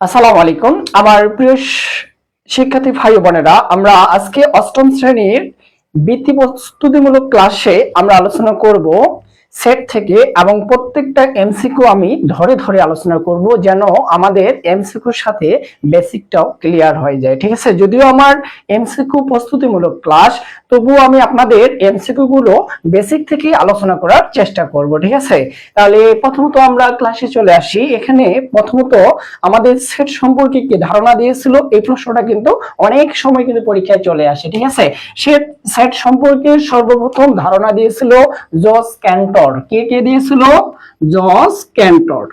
আসসালামু আলাইকুম আমার প্রিয় শিক্ষার্থী ভাই বোনেরা, আমরা আজকে অষ্টম শ্রেণীর বৃত্তি প্রস্তুতিমূলক ক্লাসে আমরা আলোচনা করব সেট থেকে, এবং প্রত্যেকটা এমসিকিউ আমি ধরে ধরে আলোচনা করব যেন আমাদের এমসিকিউর সাথে বেসিকটাও ক্লিয়ার হয়ে যায়। ঠিক আছে, যদিও আমার এমসিকিউ প্রস্তুতিমূলক ক্লাস, তবুও আমি আপনাদের এমসিকিউ গুলো বেসিক থেকে আলোচনা করার চেষ্টা করব। ঠিক আছে, তাহলে প্রথমত আমরা ক্লাসে চলে আসি। এখানে প্রথমত আমাদের সেট সম্পর্কে কি ধারণা দিয়েছিল, এই প্রশ্নটা কিন্তু অনেক সময় কিন্তু পরীক্ষায় চলে আসে। ঠিক আছে, সেট সম্পর্কে সর্বপ্রথম ধারণা দিয়েছিল জস ক্যান্টর। কে দিয়েছিল? জস ক্যান্টর।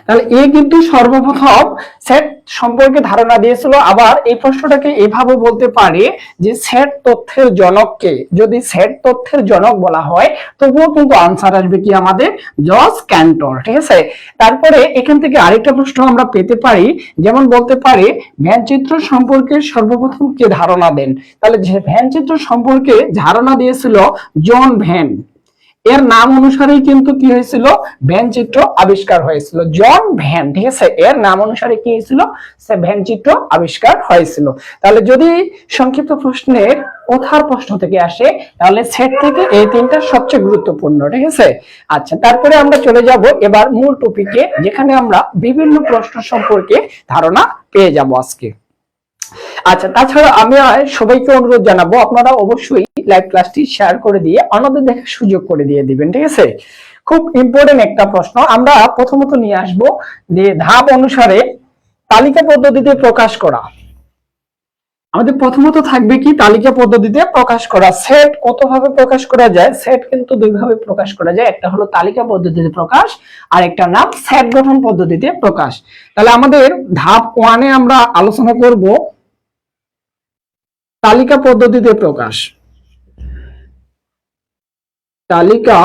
তাহলে এ কিন্তু সর্বপ্রথম সেট সম্পর্কে ধারণা দিয়েছিল। আবার এই প্রশ্নটাকে এভাবে বলতে পারে যে সেট তথ্যের জনককে, যদি সেট তথ্যের জনক বলা হয় তবুও কিন্তু আনসার আসবে কি আমাদের জস ক্যান্টর। ঠিক আছে, তারপরে এখান থেকে আরেকটা প্রশ্ন আমরা পেতে পারি, যেমন বলতে পারে ভ্যানচিত্র সম্পর্কে সর্বপ্রথম কে ধারণা দেন। তাহলে যে ভ্যানচিত্র সম্পর্কে ধারণা দিয়েছিল জন ভ্যান, এর নাম অনুসারেই কিন্তু কি হয়েছিল, ভ্যানচিত্র আবিষ্কার হয়েছিল। জন ভ্যান, ঠিক আছে, এর নাম অনুসারে কি হয়েছিল, সে ভ্যানচিত্র আবিষ্কার হয়েছিল। তাহলে যদি সংক্ষিপ্ত প্রশ্নের কথার প্রশ্ন থেকে আসে, তাহলে সেট থেকে এই তিনটা সবচেয়ে গুরুত্বপূর্ণ। ঠিক আছে, আচ্ছা, তারপরে আমরা চলে যাব এবার মূল টপিকে, যেখানে আমরা বিভিন্ন প্রশ্ন সম্পর্কে ধারণা পেয়ে যাব আজকে। আচ্ছা, তাছাড়া আমি সবাইকে অনুরোধ জানাবো, আপনারা অবশ্যই লাইভ ক্লাসটি শেয়ার করে দিয়ে অন্যদের দেখার সুযোগ করে দিয়ে দিবেন। ঠিক আছে, খুব ইম্পর্টেন্ট একটা প্রশ্ন আমরা প্রথমত নিয়ে আসব, যে ধাপ অনুসারে তালিকা পদ্ধতিতে প্রকাশ করা। আমাদের প্রথমত থাকবে কি, তালিকা পদ্ধতিতে প্রকাশ করা। সেট কতভাবে প্রকাশ করা যায়? সেট কিন্তু দুই ভাবে প্রকাশ করা যায়, একটা হলো তালিকা পদ্ধতিতে প্রকাশ, আর একটা নাম সেট গঠন পদ্ধতিতে প্রকাশ। তাহলে আমাদের ধাপ 1 এ আমরা আলোচনা করব তালিকা পদ্ধতিতে প্রকাশ। তালিকা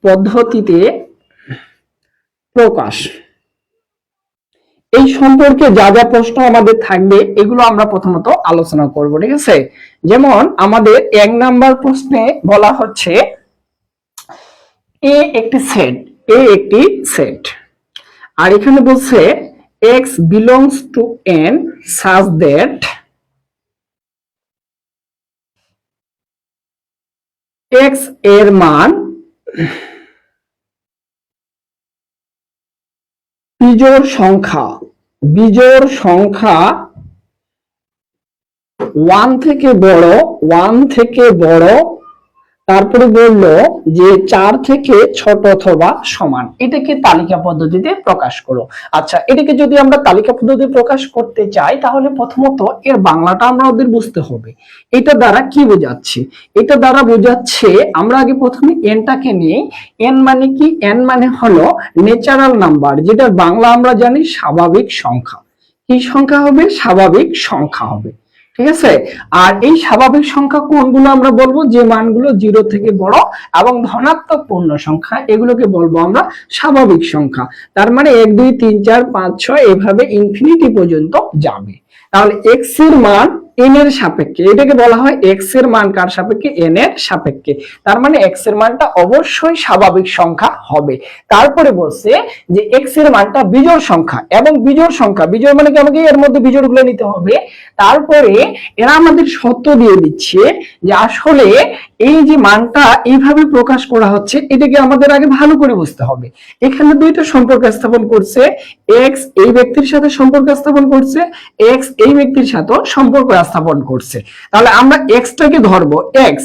পদ্ধতিতে প্রকাশ, এই সম্পর্কে যা যা প্রশ্ন আমাদের থাকবে এগুলো আমরা প্রথমত আলোচনা করব। ঠিক আছে, যেমন আমাদের 1 নাম্বার প্রশ্নে বলা হচ্ছে এ একটি সেট, আর এখানে বলছে x belongs to n such that x এর মান বিজোড় সংখ্যা 1 থেকে বড়, তারপরে বললো যে 4 থেকে ছোট অথবা সমান। এটাকে তালিকা পদ্ধতিতে প্রকাশ করো। আচ্ছা, এটাকে যদি আমরা তালিকা পদ্ধতিতে প্রকাশ করতে চাই, তাহলে প্রথমত এর বাংলাটা আমরা ওদের বুঝতে হবে। এটা দ্বারা কি বোঝাচ্ছে? এটা দ্বারা বোঝাচ্ছে, আমরা আগে প্রথমে এনটাকে নিয়ে, এন মানে কি? এন মানে হলো ন্যাচারাল নাম্বার, যেটার বাংলা আমরা জানি স্বাভাবিক সংখ্যা। কি সংখ্যা হবে? স্বাভাবিক সংখ্যা হবে। ঠিক আছে, আর এই স্বাভাবিক সংখ্যা কোনগুলো আমরা বলবো? যে মানগুলো 0 থেকে বড় এবং ধনাত্মক পূর্ণ সংখ্যা, এগুলোকে বলবো আমরা স্বাভাবিক সংখ্যা। তার মানে 1 2 3 4 5 6 এভাবে ইনফিনিটি পর্যন্ত যাবে। তাহলে x এর মান n এর সাপেক্ষে, এটাকে বলা হয় x এর মান কার সাপেক্ষে? n এর সাপেক্ষে। তার মানে x এর মানটা অবশ্যই স্বাভাবিক সংখ্যা হবে। তারপরে বলছে যে x এর মানটা বিজোড় সংখ্যা, এবং বিজোড় সংখ্যা, বিজোড় মানে কি আমাকে এর মধ্যে বিজোড় গুলো নিতে হবে। তারপরে এরা আমাদের সত্য দিয়ে দিচ্ছে যে আসলে এই যে মানটা এইভাবে প্রকাশ করা হচ্ছে, এটাকে আমাদের আগে ভালো করে বুঝতে হবে। এখানে দুইটা সম্পর্ক স্থাপন করছে, x এই ব্যক্তির সাথে সম্পর্ক স্থাপন করছে, x এই ব্যক্তির সাথে সম্পর্ক স্থাপন করছে। তাহলে আমরা x টাকে ধরবো, x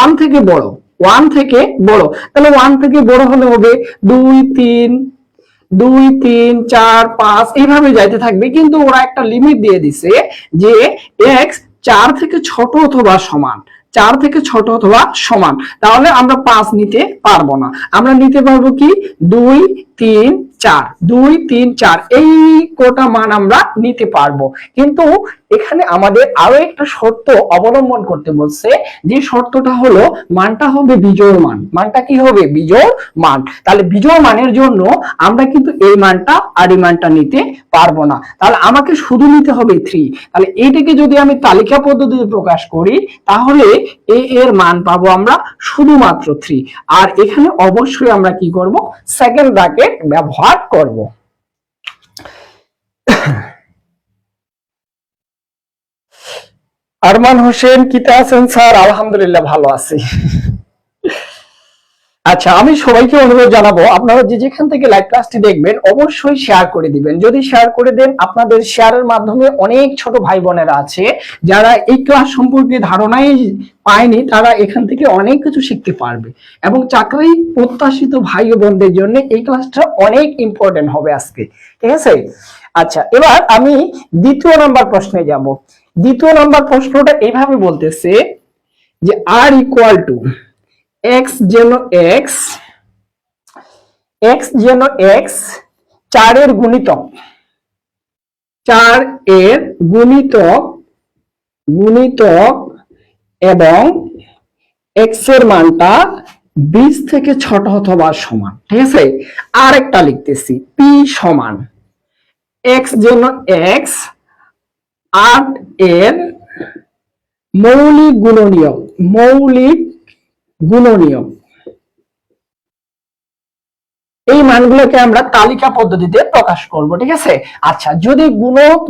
1 থেকে বড়, 1 থেকে বড়, তাহলে 1 থেকে বড় হলে হবে 2 3 2 3 4 5 এইভাবে যাইতে থাকবে। কিন্তু ওরা একটা লিমিট দিয়ে দিছে যে x 4 থেকে ছোট অথবা সমান, 4 থেকে ছোট অথবা সমান। তাহলে আমরা 5 নিতে পারবো না, আমরা নিতে পারবো কি 2 3 4, 2 3 4 এই কোটা মান আমরা নিতে পারবো। কিন্তু এখানে আমাদের আরো একটা শর্ত অবলম্বন করতে বলছে, যে শর্তটা হলো মানটা হবে বিজোড় মান। মানটা কি হবে? বিজোড় মান। তাহলে বিজোড় মানের জন্য আমরা কিন্তু এই মানটা আর এই মানটা নিতে পারবো না, তাহলে আমাকে শুধু নিতে হবে 3। তাহলে এইটাকে যদি আমি তালিকা পদ্ধতিতে প্রকাশ করি, তাহলে a এর মান পাবো আমরা শুধুমাত্র 3। আর এখানে অবশ্যই আমরা কি করব? সেকেন্ড ব্র্যাকেট ব্যবহার করব। আরমান হোসেন কিতা আছেন স্যার? আলহামদুলিল্লাহ ভালো আছি। আচ্ছা, আমি সবাইকে অনুরোধ জানাবো, আপনারা যে যেখান থেকে লাইভ ক্লাসটি দেখবেন অবশ্যই শেয়ার করে দিবেন। যদি শেয়ার করে দেন, আপনাদের শেয়ারের মাধ্যমে অনেক ছোট ভাই বোনেরা আছে যারা এই ক্লাস সম্পর্কে ধারণাই পায়নি, তারা এখান থেকে অনেক কিছু শিখতে পারবে এবং চাকরি প্রত্যাশিত ভাই ও বোনদের জন্য এই ক্লাসটা অনেক ইম্পর্টেন্ট হবে আজকে। ঠিক আছে? আচ্ছা, এবার আমি দ্বিতীয় নাম্বার প্রশ্নে যাব। দ্বিতীয় নাম্বার প্রশ্নটা এইভাবে বলতেছে যে আর ইকুয়াল টু এক্স যেন এক্স, এক্স যেন এক্স 4 এর গুণিতক, 4 এর গুণিতক গুণিতক এবং এক্স এর মানটা 20 থেকে ছোট অথবা সমান। ঠিক আছে? আর একটা লিখতেছি, পি সমান এক্স যেন এক্স 8 এর মৌলিক গুণনীয়ক, মৌলিক গুণনীয়ক। এই মানগুলোকে আমরা তালিকা পদ্ধতিতে প্রকাশ করব। ঠিক আছে? আচ্ছা, যদি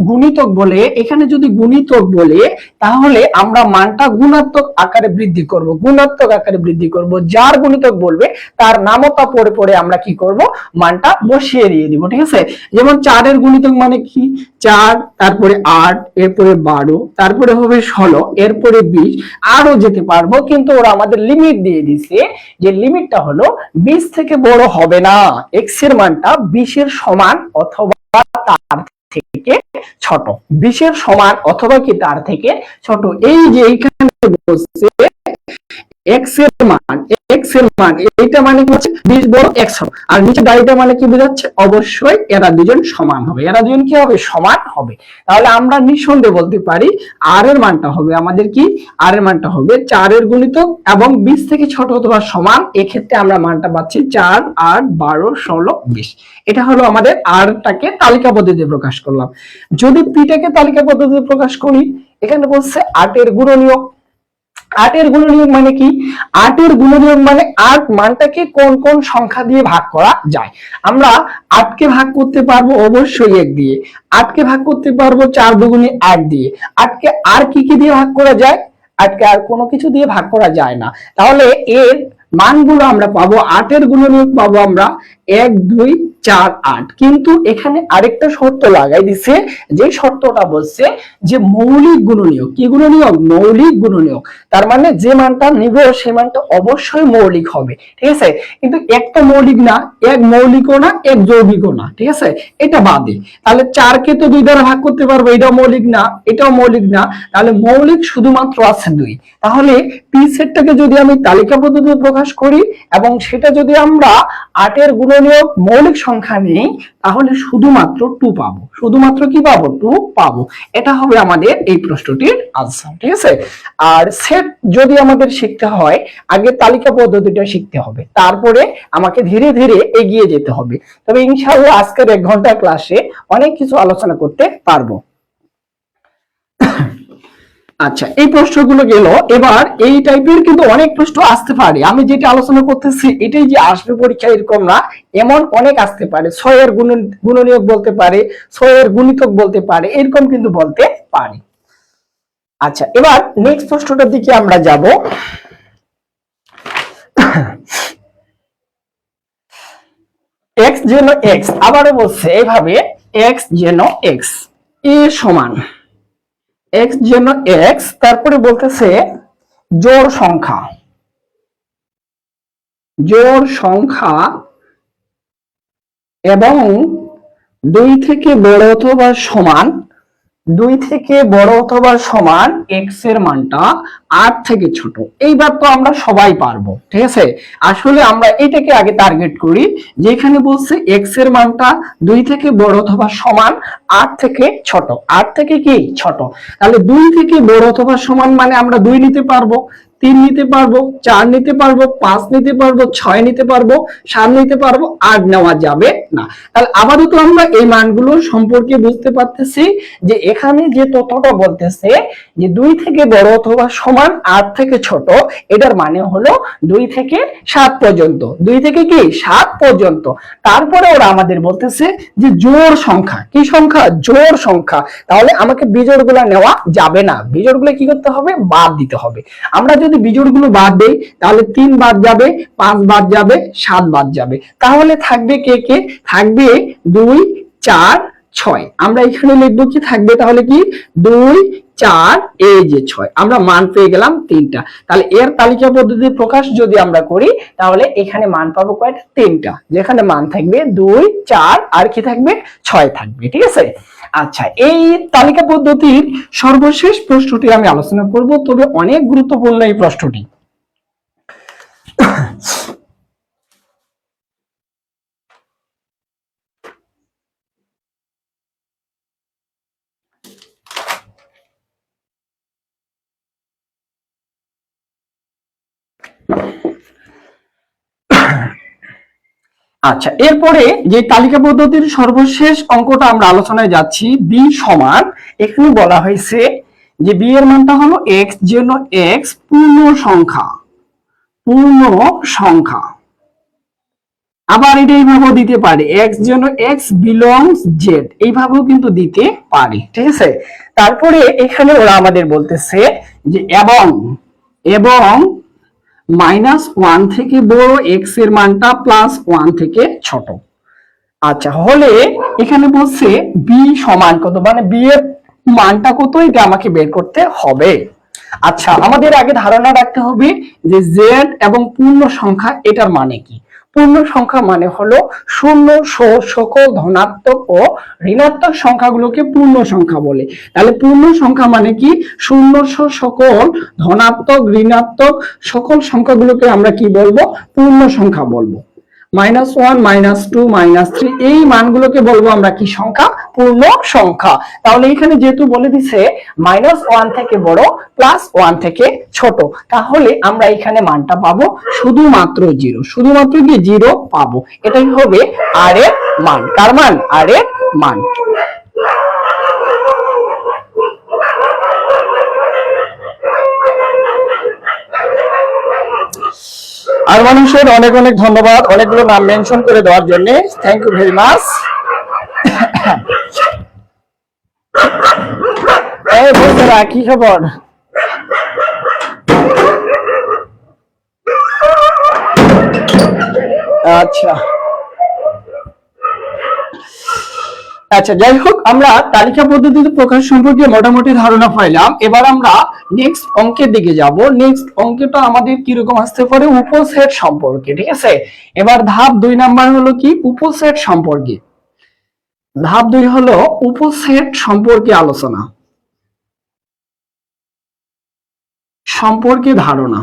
গুণিতক বলে, এখানে যদি গুণিতক বলে তাহলে আমরা মানটা গুণাত্মক আকারে বৃদ্ধি করব, গুণাত্মক আকারে বৃদ্ধি করব। যার গুণিতক বলবে তার নামতা পড়ে পড়ে আমরা কি করব, মানটা বসিয়ে দিয়ে দিব। ঠিক আছে? যেমন 4 এর গুণিতক মানে কি, 4, তারপরে 8, এরপরে 12, তারপরে হবে 16, এরপরে 20, আরো যেতে পারবো, কিন্তু ওরা আমাদের লিমিট দিয়ে দিছে যে লিমিটটা হলো 20 থেকে বড় হবে না, এক্স এর মানটা 20 এর সমান অথবা তার থেকে ছোট, 20 এর সমান অথবা কি তার থেকে ছোট। এই যে এইখানে বলছে এক্স এর মান, এক্স এর মান এইটা মানে কি হচ্ছে 20 বড় এক্স, আর নিচে দাঁড়িয়ে মানে কি বোঝাচ্ছে, অবশ্যই এরা দুজন সমান হবে, এরা দুজন কি হবে, সমান হবে। তাহলে আমরা নিঃসন্দেহে বলতে পারি আর এর মানটা হবে আমাদের কি, আর এর মানটা হবে 4 এর গুণিতক এবং 20 থেকে ছোট অথবা সমান। এক্ষেত্রে আমরা মানটা পাচ্ছি 4, 8, 12, 16, 20। এটা হলো আমাদের আরটাকে তালিকা পদ্ধতিতে প্রকাশ করলাম। যদি পিটাকে তালিকা পদ্ধতিতে প্রকাশ করি, এখানে বলছে 8 এর গুণনীয়ক। 8 এর গুণনীয়ক মানে কি, 8 এর গুণনীয়ক মানে 8 মানটাকে কোন কোন সংখ্যা দিয়ে ভাগ করা যায়। আমরা 8 কে ভাগ করতে পারবো অবশ্যই 1 দিয়ে, 8 কে ভাগ করতে পারবো 4 দুগুণে 8 দিয়ে। 8 কে আর কি কি দিয়ে ভাগ করা যায়, 8 কে আর কোনো কিছু দিয়ে ভাগ করা যায় না। তাহলে এর মানগুলো আমরা পাবো, 8 এর গুণনীয়ক পাবো আমরা 1, 2, 4, 8। কিন্তু এখানে আরেকটা শর্ত লাগাই দিছে, যে শর্তটা বলছে যে মৌলিক গুণনীয়ক। কি গুণনীয়ক, মৌলিক গুণনীয়ক। তার মানে যে মানটা নিব সেই মানটা অবশ্যই মৌলিক হবে। ঠিক আছে? কিন্তু এক তো মৌলিক না, এক মৌলিকও না, এক যৌগিকও না। ঠিক আছে? এটা বাদে। তাহলে 4 কে তো 2 দ্বারা ভাগ করতে পারবো, এটাও মৌলিক না, এটাও মৌলিক না। তাহলে মৌলিক শুধুমাত্র আছে 2। তাহলে পি সেটটাকে যদি আমি তালিকা পদ্ধতিতে প্রকাশ করি এবং সেটা যদি আমরা 8 এর গুণনীয়ক মৌলিক সংখ্যা নেই, তাহলে শুধুমাত্র 2 পাবো। শুধুমাত্র কি পাবো, 2 পাবো। এটা হবে আমাদের এই প্রশ্নটির আনসার। ঠিক আছে? আর সেট যদি আমাদের শিখতে হয়, আগে তালিকা পদ্ধতিটা শিখতে হবে, তারপরে আমাকে ধীরে ধীরে এগিয়ে যেতে হবে। তবে ইনশাআল্লাহ আজকের 1 ঘন্টা ক্লাসে অনেক কিছু আলোচনা করতে পারবো। আচ্ছা, এই প্রশ্নগুলো গেল। এবার এই টাইপের কিন্তু অনেক প্রশ্ন আসতে পারে। আমি যেটা আলোচনা করতেছি এটাই যে আসবে পরীক্ষা এরকম না, এমন অনেক আসতে পারে। 6 এর গুণনীয়ক বলতে পারে, 6 এর গুণিতক বলতে পারে, এরকম কিন্তু বলতে পারে। আচ্ছা, এবার নেক্সট প্রশ্নটার দিকে আমরা যাব। এক্স যেন এক্স, আবারও বলছে এইভাবে, এক্স যেন এক্স এ সমান এক্স যেন এক্স, তারপরে বলতেছে জোড় সংখ্যা, জোড় সংখ্যা এবং 2 থেকে বড় অথবা সমান, 2 থেকে বড় অথবা সমান এক্স এর মানটা 8 থেকে ছোট। এইবার তো আমরা সবাই পারবো। ঠিক আছে? আসলে আমরা এটাকে আগে টার্গেট করি, যেখানে বলছে এক্স এর মানটা 2 থেকে বড় অথবা সমান 8 থেকে ছোট। 8 থেকে কি ছোট, তাহলে 2 থেকে বড় অথবা সমান মানে আমরা 2 নিতে পারবো। 3 নিতে পারবো, 4 নিতে পারবো, 5 নিতে পারবো, 6 নিতে পারবো, 7 নিতে পারবো, 8 নেওয়া যাবে না। তাহলে আপাতত আমরা এই মানগুলো সম্পর্কে বুঝতে পারতেছি যে এখানে যে তথ্যটা বলতেছে যে 2 থেকে বড় অথবা সমান 8 থেকে ছোট, এটার মানে হলো 2 থেকে 7 পর্যন্ত। 2 থেকে কি 7 পর্যন্ত। তারপরে ওরা আমাদের বলতেছে যে জোড় সংখ্যা, কি সংখ্যা? জোড় সংখ্যা। তাহলে আমাকে বিজোড়গুলো নেওয়া যাবে না, বিজোড়গুলো কি করতে হবে? বাদ দিতে হবে। আমরা যদি বিজোড়গুলো বাদ দেই তাহলে 3 বাদ যাবে, 5 বাদ যাবে, 7 বাদ যাবে। তাহলে থাকবে কে কে? থাকবে 2, 4, 6। আমরা এখানে লিখবো কি থাকবে? তাহলে কি 2, 4, এই যে 6। আমরা মান পেয়ে গেলাম 3টা। তাহলে এর তালিকা পদ্ধতি প্রকাশ যদি আমরা করি তাহলে এখানে মান পাবো কয়টা? 3টা, যেখানে মান থাকবে 2, 4 আর কি থাকবে? 6 থাকবে। ঠিক আছে। আচ্ছা, এই তালিকা পদ্ধতির সর্বশেষ প্রশ্নটি আমি আলোচনা করব, তবে অনেক গুরুত্বপূর্ণ এই প্রশ্নটি। আচ্ছা, এরপরে যে তালিকা পদ্ধতির সর্বশেষ অঙ্কটা আমরা আলোচনায় যাচ্ছি, বি সমান, এখানে বলা হয়েছে যে বি এর মানটা হলো x, যেন x পূর্ণ সংখ্যা, পূর্ণ সংখ্যা। আবার এটা এইভাবেও দিতে পারে, x যেন x বিলংস z, এইভাবেও কিন্তু দিতে পারে। ঠিক আছে। তারপরে এখানে ওরা আমাদের বলতেছে যে এবং -1 থেকে বড় x এর মানটা +1 থেকে ছোট। আচ্ছা, হলে এখানে বলছে b সমান কত, মানে b এর মানটা কত, এটা আমাকে বের করতে হবে। আচ্ছা, আমাদের আগে ধারণা রাখতে হবে যে z এবং পূর্ণ সংখ্যা এটার মানে কি। পূর্ণ সংখ্যা মানে হলো শূন্য সহ সকল ধনাত্মক ও ঋণাত্মক সংখ্যাগুলোকে পূর্ণ সংখ্যা বলে। তাহলে পূর্ণ সংখ্যা মানে কি? শূন্য সহ সকল ধনাত্মক ঋণাত্মক সকল সংখ্যাগুলোকে আমরা কি বলবো? পূর্ণ সংখ্যা বলবো। -1, -2, -3 এই মানগুলোকে বলবো আমরা কি সংখ্যা? পূর্ণ সংখ্যা। তাহলে এখানে যেহেতু বলে দিছে -1 থেকে বড়, +1 থেকে ছোট, তাহলে আমরা এখানে মানটা পাবো শুধুমাত্র 0, শুধুমাত্র কি 0 পাবো। এটাই হবে আর এর মান। কার মান? আর এর মান। আর মানুষের অনেক অনেক ধন্যবাদ অনেকগুলো নাম মেনশন করে দেওয়ার জন্য, থ্যাংক ইউ ভেরি মাচ। এই বন্ধুরা, কি খবর? আচ্ছা আচ্ছা, যাই হোক, আমরা তালিকা পদ্ধতিতে প্রকাশ সম্পর্কে মোটামুটি ধারণা পাইলাম। এবার আমরা নেক্সট অঙ্কের দিকে যাব। নেক্সট অঙ্কটা আমাদের কিরকম আসতে পারে? উপসেট সম্পর্কে। ঠিক আছে। এবার ধাপ 2 নাম্বার হলো কি? উপসেট সম্পর্কে। ধাপ 2 হলো উপসেট সম্পর্কে আলোচনা, সম্পর্কে ধারণা।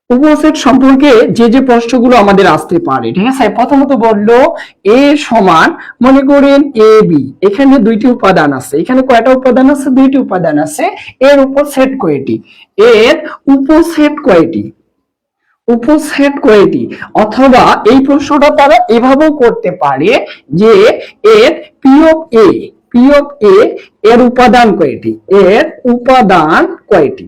উপসেট সম্পর্কে যে যে প্রশ্নগুলো আমাদের আসতে পারে। ঠিক আছে। প্রথমত বললো এ সমান, মনে করেন এ বি, এখানে 2টি উপাদান আছে। এখানে কয়টা উপাদান আছে? 2টি উপাদান আছে। এর উপসেট কয়টি? এর উপসেট কয়টি? উপসেট কয়টি? অথবা এই প্রশ্নটা তারা এভাবেও করতে পারে যে এর P of A, P of A এর উপাদান কয়টি? এর উপাদান কয়টি?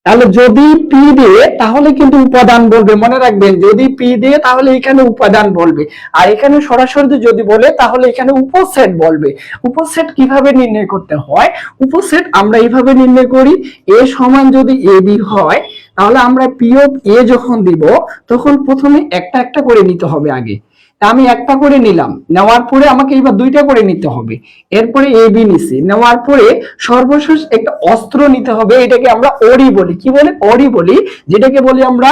তাহলে যদি পি দিয়ে তাহলে কিন্তু উপাদান বলবে, মনে রাখবেন, যদি পি দিয়ে তাহলে এখানে উপাদান বলবে, আর এখানে সরাসরি যদি বলে তাহলে এখানে উপসেট বলবে। উপসেট কিভাবে নির্ণয় করতে হয়? উপসেট আমরা এইভাবে নির্ণয় করি, এ সমান যদি এ বি হয় তাহলে আমরা পি অফ এ যখন দিব তখন প্রথমে একটা একটা করে নিতে হবে আগে। আমি একটা করে নিলাম, নেওয়ার পরে আমাকে এবার 2টা করে নিতে হবে। এরপরে এ বি নিছি, নেওয়ার পরে সর্বশেষ একটা অস্ত্র নিতে হবে, এটাকে আমরা ওরি বলি। কি বলে? ওরি বলি, যেটাকে বলি আমরা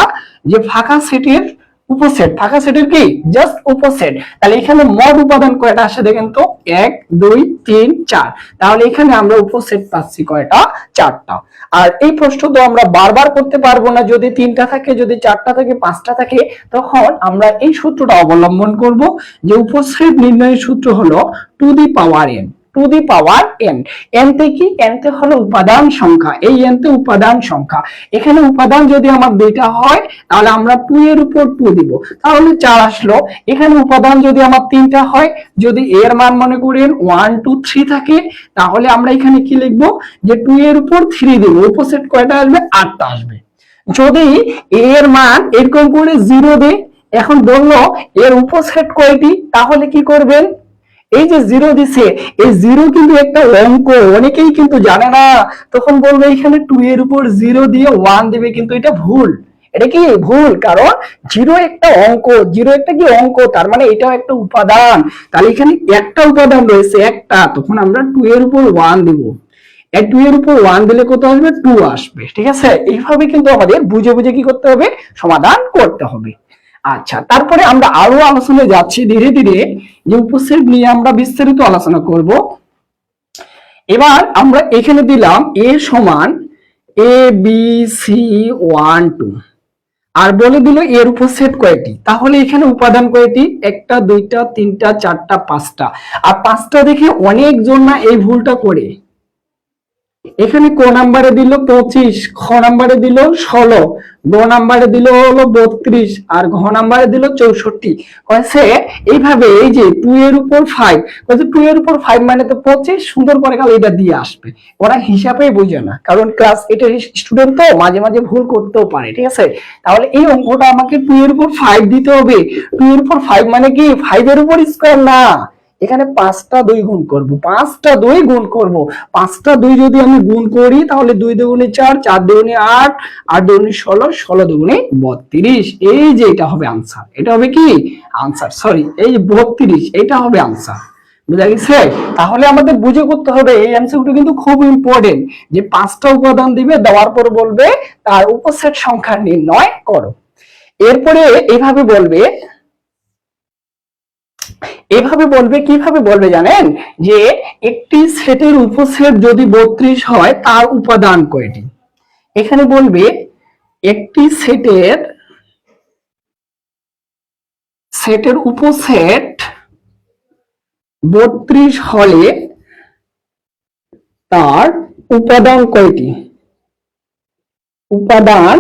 যে ফাঁকা সেটের উপসেট। ফাঁকা সেটের কি? জাস্ট উপসেট। তাহলে এখানে মোট উপাদান কয়টা আসে দেখেন তো? 1, 2, 3, 4। তাহলে এখানে আমরা উপসেট পাচ্ছি কয়টা? 4টা। আর এই প্রশ্ন তো আমরা বারবার করতে পারবো না, যদি 3টা থাকে, যদি 4টা থাকে, 5টা থাকে, তখন আমরা এই সূত্রটা অবলম্বন করব যে উপসেট নির্ণয়ের সূত্র হলো to the power n। To the power n। n তে কি, n তে হলো উপাদান সংখ্যা, এই n তে উপাদান সংখ্যা। এখানে উপাদান যদি আমার দুইটা হয় তাহলে আমরা 2 এর উপর 2 দিব, তাহলে 4 আসলো। এখানে উপাদান যদি আমার তিনটা হয়, যদি এর মান মনে করেন 1 2 3 থাকে, তাহলে আমরা এখানে কি লিখবো, যে 2 এর উপর 3 দিব, উপসেট কয়টা আসবে, 8টা আসবে। যদি এর মান এরকম করে 0 দেয়, এখন বললো এর উপসেট কয়টি, তাহলে কি করবেন, এই যে 0 দিছে, এই 0 কিন্তু একটা অঙ্ক, অনেকেই কিন্তু জানে না, তখন বলবে এখানে 2 এর উপর 0 দিয়ে 1 দিবে, কিন্তু এটা ভুল। এটা কি ভুল, কারণ 0 একটা অঙ্ক, 0 একটা কি অঙ্ক, তার মানে এটাও একটা উপাদান। তাহলে এখানে একটা উপাদান রয়েছে একটা, তখন আমরা 2 এর উপর 1 দিব। 2 এর উপর 1 দিলে কত আসবে, 2 আসবে। ঠিক আছে, এইভাবে কিন্তু আমাদের বুঝে বুঝে কি করতে হবে, সমাধান করতে হবে। আচ্ছা, তারপরে আমরা আরো আলোচনায় যাচ্ছি ধীরে ধীরে, যে উপসেট নিয়ে আমরা বিস্তারিত আলোচনা করব। এবার আমরা এখানে দিলাম a সমান a b c 1 2, আর বলে দিল এর উপসেট কয়টি, তাহলে এখানে উপাদান কয়টি, একটা দুইটা তিনটা চারটা পাঁচটা। আর পাঁচটা দেখে অনেকজন না এই ভুলটা করে, এখানে ক নাম্বারে দিল 25, খ নাম্বারে দিল 16, গ নাম্বারে দিল হলো 32, আর ঘ নাম্বারে দিল 64। কয়েছে এইভাবে, এই যে 2 এর উপর 5, কয়েছে 2 এর উপর 5 মানে তো 25, সুন্দর করে কাল এটা দিয়ে আসবে। ওরা হিসাবেই বুঝে না, কারণ ক্লাস 8 এর স্টুডেন্ট তো মাঝে মাঝে ভুল করতেও পারে। ঠিক আছে, তাহলে এই অঙ্কটা আমাকে 2 এর উপর 5 দিতে হবে। 2 এর উপর 5 মানে কি 5 এর উপর স্কয়ার না, এখানে 5টা 2 গুণ করব, 5টা 2 গুণ করব। 5টা 2 যদি আমি গুণ করি, তাহলে 2 দুগুণে 4, 4 দুগুণে 8, 8 দুগুণে 16, 16 দুগুণে 32। এই যে এটা হবে আনসার, এটা হবে কি আনসার, সরি এই যে 32, এটা হবে আনসার। বুঝা গেছে? তাহলে আমাদের বুঝে করতে হবে, এই অ্যানসারটা কিন্তু খুব ইম্পর্টেন্ট, যে 5টা উপাদান দিবে, দেওয়ার পর বলবে তার উপসেট সংখ্যা নির্ণয় করো। এরপরে এইভাবে বলবে, এভাবে বলবে, কিভাবে বলবে জানেন, যে একটি সেটের উপসেট যদি 32 হয় তার উপাদান কয়টি। এখানে বলবে একটি সেটের উপসেট 32 হলে তার উপাদান কয়টি, উপাদান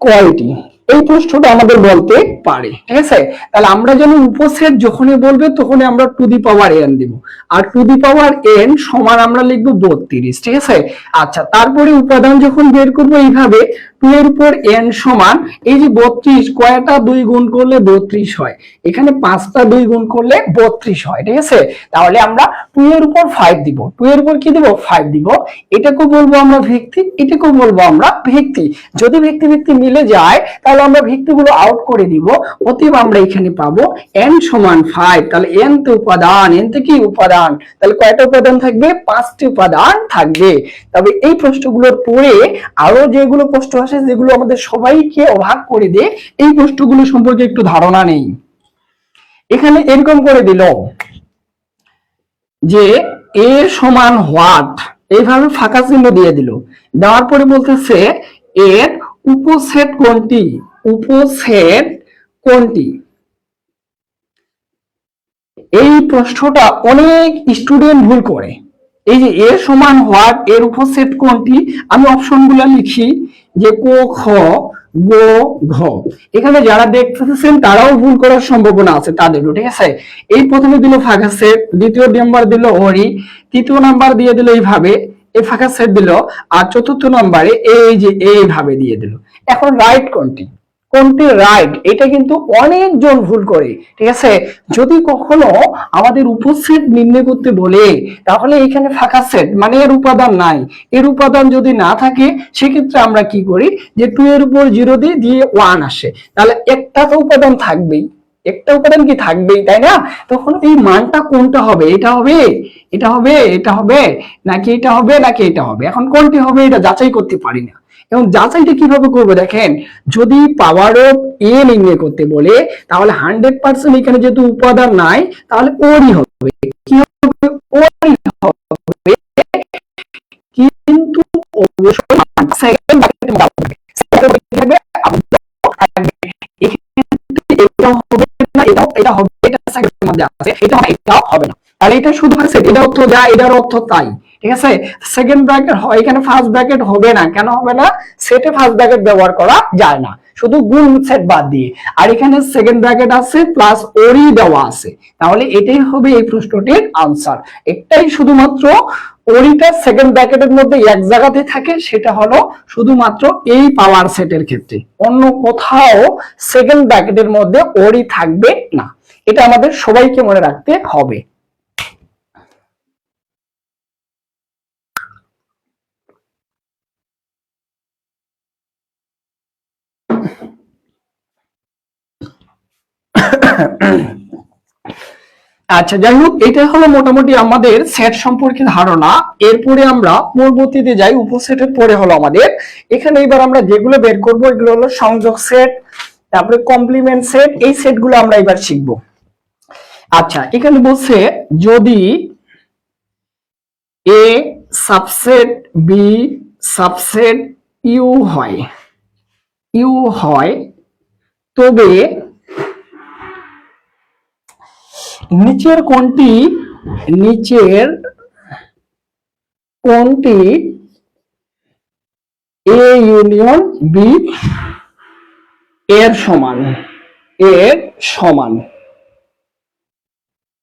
কয়টি, এই প্রশ্নটা আমাদের বলতে পারে। ঠিক আছে, তাহলে আমরা যখন উপসেট যখনই বলবে তখনই আমরা টু দি পাওয়ার n দিব, আর টু দি পাওয়ার n সমান আমরা লিখবো 32। ঠিক আছে, আচ্ছা, তারপরে উপাদান যখন বের করবো এইভাবে 2 এর উপর n সমান, এই যে 32, কয়টা 2 গুণ করলে 32 হয়, এখানে 5টা 2 গুণ করলে 32 হয়। ঠিক আছে, তাহলে আমরা 2 এর উপর 5 দিব, 2 এর উপর কি দিব, 5 দিব। এটাকেও বলবো আমরা ভিত্তি, এটাকেও বলবো আমরা ভিত্তি। যদি ভিত্তি ভিত্তি মিলে যায় তাহলে আমরা ভিত্তিগুলো আউট করে দিব। অতএব আমরা এখানে পাবো n সমান 5, তাহলে n তে উপাদান, n তে কি উপাদান, তাহলে কয়টা উপাদান থাকবে, 5টি উপাদান থাকবে। তবে এই প্রশ্নগুলোর পরে আরো যেগুলো প্রশ্ন আসে, যেগুলো আমাদের সবাইকে অবাক করে দেয়, এই প্রশ্নগুলো সম্পর্কে একটু ধারণা নেই। এখানে এরকম করে দিল যে a সমান হোয়াট, এইভাবে ফাঁকা চিহ্ন দিয়ে দিল, দেওয়ার পরে বলতেছে এর উপসেট কোনটি, উপসেট কোনটি। এই প্রশ্নটা অনেক স্টুডেন্ট ভুল করে, এই যে এ সমান হোয়াট, এর উপসেট কোনটি, আমি অপশনগুলো লিখি, যে ক খ গ ঘ। এখানে যারা দেখতেছেন তারাও ভুল করার সম্ভাবনা আছে তাদেরও। ঠিক আছে, এই প্রথমে দিল ফাঁকা সেট, দ্বিতীয় নাম্বার দিল ওরি, তৃতীয় নাম্বার দিয়ে দিল এইভাবে এই ফাঁকা সেট দিল, আর চতুর্থ নাম্বারে এই যে এইভাবে দিয়ে দিল। এখন রাইট কোনটি, কোনটি রাইট, এটা কিন্তু অনেকজন ভুল করে। ঠিক আছে, যদি কখনো আমাদের উপসেট নির্ণয় করতে বলে, তাহলে এখানে ফাঁকা সেট মানে এর উপাদান নাই, এর উপাদান যদি না থাকে সেক্ষেত্রে আমরা কি করি, যে 2 এর উপর 0 দিয়ে 1 আসে, তাহলে একটা তো উপাদান থাকবেই, একটা উপাদান কি থাকবেই, তাই না? তখন এই মানটা কোনটা হবে, এটা হবে, এটা হবে, এটা হবে, নাকি এটা হবে, নাকি এটা হবে। এখন কোনটি হবে এটা যাচাই করতে পারি না। এবং যাচাইটা কিভাবে করবো দেখেন, যদি পাওয়ার অফ a নির্ণয় করতে বলে, তাহলে 100% এখানে যেহেতু উপাদান নাই, তাহলে ওরই হবে, কি হবে, ওরই হবে, কিন্তু অবশ্যই সেকেন্ড ব্র্যাকেটে থাকবে, সেকেন্ড ব্র্যাকেটে থাকবে, এটা হবে না, এটা হবে, এটা সেকেন্ডের মধ্যে আছে, এটা এটাও হবে না। আর এটা শুধু সেট, এটা অর্থ যা এটার অর্থ তাই, ঠিক আছে। সেকেন্ড ব্র্যাকেট হয়, এখানে ফার্স্ট ব্র্যাকেট হবে না, কেন হবে না? সেটে ফার্স্ট ব্র্যাকেট ব্যবহার করা যায় না, শুধু গুণ সেট বাদ দিয়ে। আর এখানে সেকেন্ড ব্র্যাকেট আছে প্লাস ওরই দেওয়া আছে, তাহলে এটাই হবে এই প্রশ্নটির আনসার। একটাই শুধুমাত্র ওরিটা সেকেন্ড ব্র্যাকেটের মধ্যে এক জায়গাতে থাকে, সেটা হলো শুধুমাত্র এই পাওয়ার সেটের ক্ষেত্রে, অন্য কোথাও সেকেন্ড ব্র্যাকেটের মধ্যে ওরি থাকবে না। এটা আমাদের সবাইকে মনে রাখতে হবে। আচ্ছা, যাই হোক, এটা হলো মোটামুটি আমাদের সেট সম্পর্কে ধারণা। এরপরে আমরা পরবর্তীতে যাই, উপসেটের পরে হলো আমাদের এখানে এবার আমরা যেগুলো বের করবো এগুলো হলো সংযোগ সেট, তারপরে কমপ্লিমেন্ট সেট, এই সেটগুলো আমরা এবার শিখবো। আচ্ছা, এখানে বলছে যদি এ সাবসেট বি সাবসেট ইউ হয়, তবে নিচের কোনটি এ ইউনিয়ন বি এর সমান।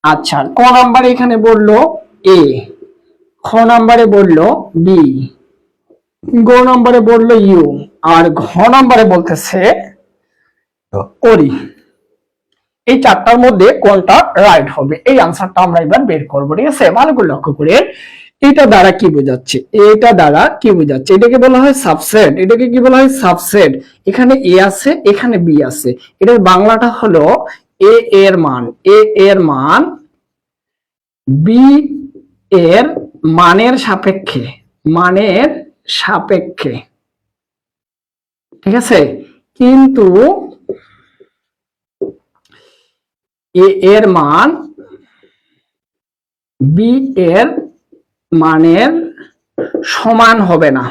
আচ্ছা, ক নাম্বারে এখানে বললো এ, খ নাম্বারে বললো বি, গ নাম্বারে বললো ইউ, আর ঘ নাম্বারে বলতেছে ওরি। এই চারটার মধ্যে কোনটা রাইট হবে, এই আনসারটা আমরা এবার বের করবো, ঠিক আছে। ভালো করে লক্ষ্য করে, এটা দ্বারা কি বোঝাচ্ছে, এটাকে বলা হয় সাবসেট। এটাকে কি বলা হয়? সাবসেট। এখানে এ আছে, এখানে বি আছে, এটার বাংলাটা হলো এ এর মান বি এর মানের সাপেক্ষে, ঠিক আছে। কিন্তু এ এর মান বি এর মানের সমান হবে না,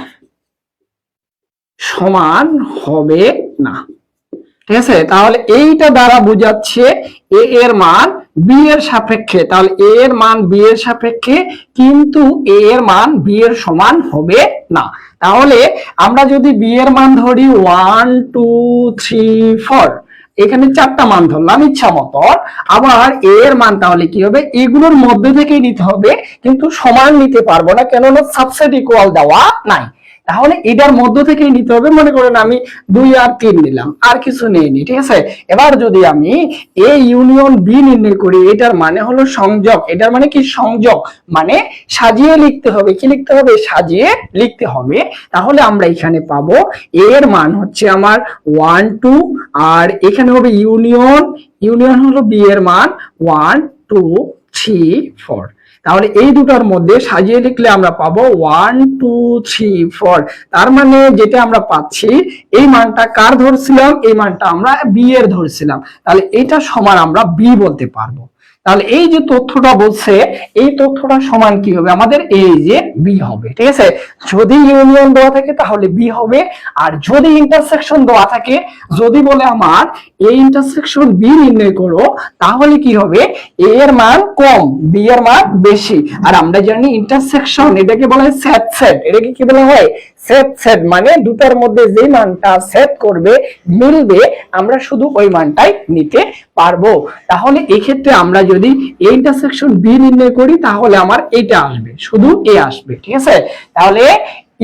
ঠিক আছে। তাহলে এইটা দ্বারা বোঝাচ্ছে এ এর মান বি এর সাপেক্ষে, তাহলে এ এর মান বি এর সাপেক্ষে, কিন্তু এ এর মান বি এর সমান হবে না। তাহলে আমরা যদি বি এর মান ধরি 1 2 3 4, এখানে চারটা মান ধরলাম ইচ্ছা মতো, আবার এ এর মান তাহলে কি হবে? এগুলোর মধ্যে থেকেই নিতে হবে, কিন্তু সমান নিতে পারবো না, কেননা সাবসেট ইকুয়াল দেওয়া নাই। তাহলে এটার মধ্য থেকেই নিতে হবে। মনে করেন আমি 2 আর 3 নিলাম, আর কিছু নেইনি, ঠিক আছে। এবার যদি আমি এ ইউনিয়ন বি নির্ণয় করি, এটার মানে হলো সংযোগ। এটার মানে কি? সংযোগ মানে সাজিয়ে লিখতে হবে। কি লিখতে হবে? সাজিয়ে লিখতে হবে। তাহলে আমরা এখানে পাবো এ এর মান হচ্ছে আমার 1 2, আর এখানে হবে ইউনিয়ন হলো বি এর মান 1 2 3 4। তাহলে এই দুটার মধ্যে সাজিয়ে লিখলে আমরা পাবো 1 2 3 4। তার মানে যেটা আমরা পাচ্ছি, এই মানটা কার ধরছিলাম? এই মানটা আমরা বি এর ধরছিলাম, তাহলে এটা সমান আমরা বি বলতে পারবো। তাহলে এই যে তথ্যটা বলছে, এই তথ্যটা সমান কি হবে আমাদের? এই যে বি হবে, ঠিক আছে। যদি ইউনিয়ন দেওয়া থাকে তাহলে বি হবে, আর যদি ইন্টারসেকশন দেওয়া থাকে, যদি বলে আমার এই ইন্টারসেকশন বি নির্ণয় করো, তাহলে কি হবে? এ এর মান কম, বি এর মান বেশি। আর আমরা জানি ইন্টারসেকশন এটাকে বলা হয় সেট। এটাকে কি বলা হয়? সেট মানে দুটার মধ্যে যে মানটা সেট করবে, মিলবে, আমরা শুধু ওই মানটাই নিতে পারবো। তাহলে এই ক্ষেত্রে আমরা যদি এ ইন্টারসেকশন বি নির্ণয় করি, তাহলে আমার এটা আসবে, শুধু এ আসবে, ঠিক আছে। তাহলে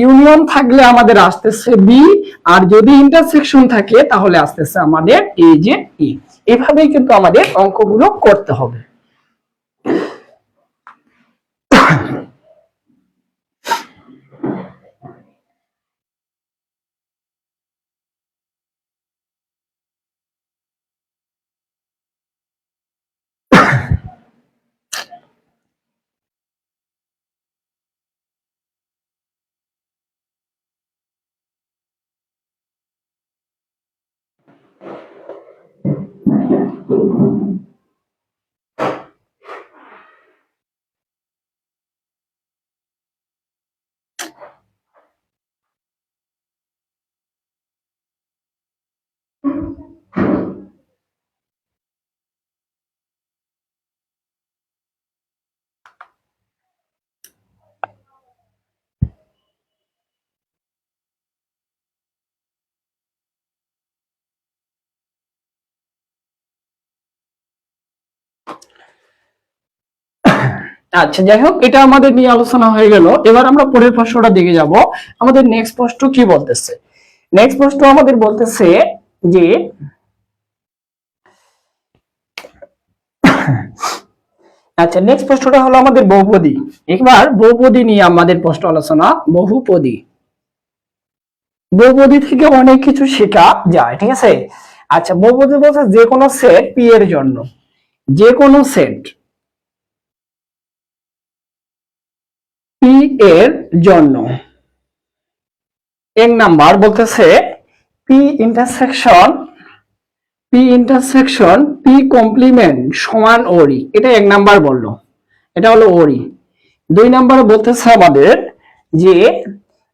ইউনিয়ন থাকলে আমাদের আসতেছে বি, আর যদি ইন্টারসেকশন থাকে তাহলে আসতেছে আমাদের এই যে ই। এভাবেই কিন্তু আমাদের অঙ্কগুলো করতে হবে। আচ্ছা, যাই হোক, এটা আমাদের নিয়ে আলোচনা হয়ে গেল। এবার আমরা পরের প্রশ্নটা দিকে যাব। আমাদের নেক্সট প্রশ্ন কি বলতেছে? নেক্সট প্রশ্ন আমাদের বলতেছে যে আচ্ছা, নেক্সট প্রশ্নটা হলো আমাদের বহুপদী। এবার বহুপদী নিয়ে আমাদের প্রশ্ন আলোচনা। বহুপদী, বহুপদী থেকে অনেক কিছু শেখা যায়, ঠিক আছে। আচ্ছা, বহুপদী বলতে যে কোনো সেট পি এর জন্য, যে কোনো সেট পি এর জন্য এক নাম্বার বলতেছে P intersection, P intersection P complement সমান ওরি, এটা এক নাম্বার বললো, এটা হলো ওরি। দুই নাম্বার বলতেছে আমাদের যে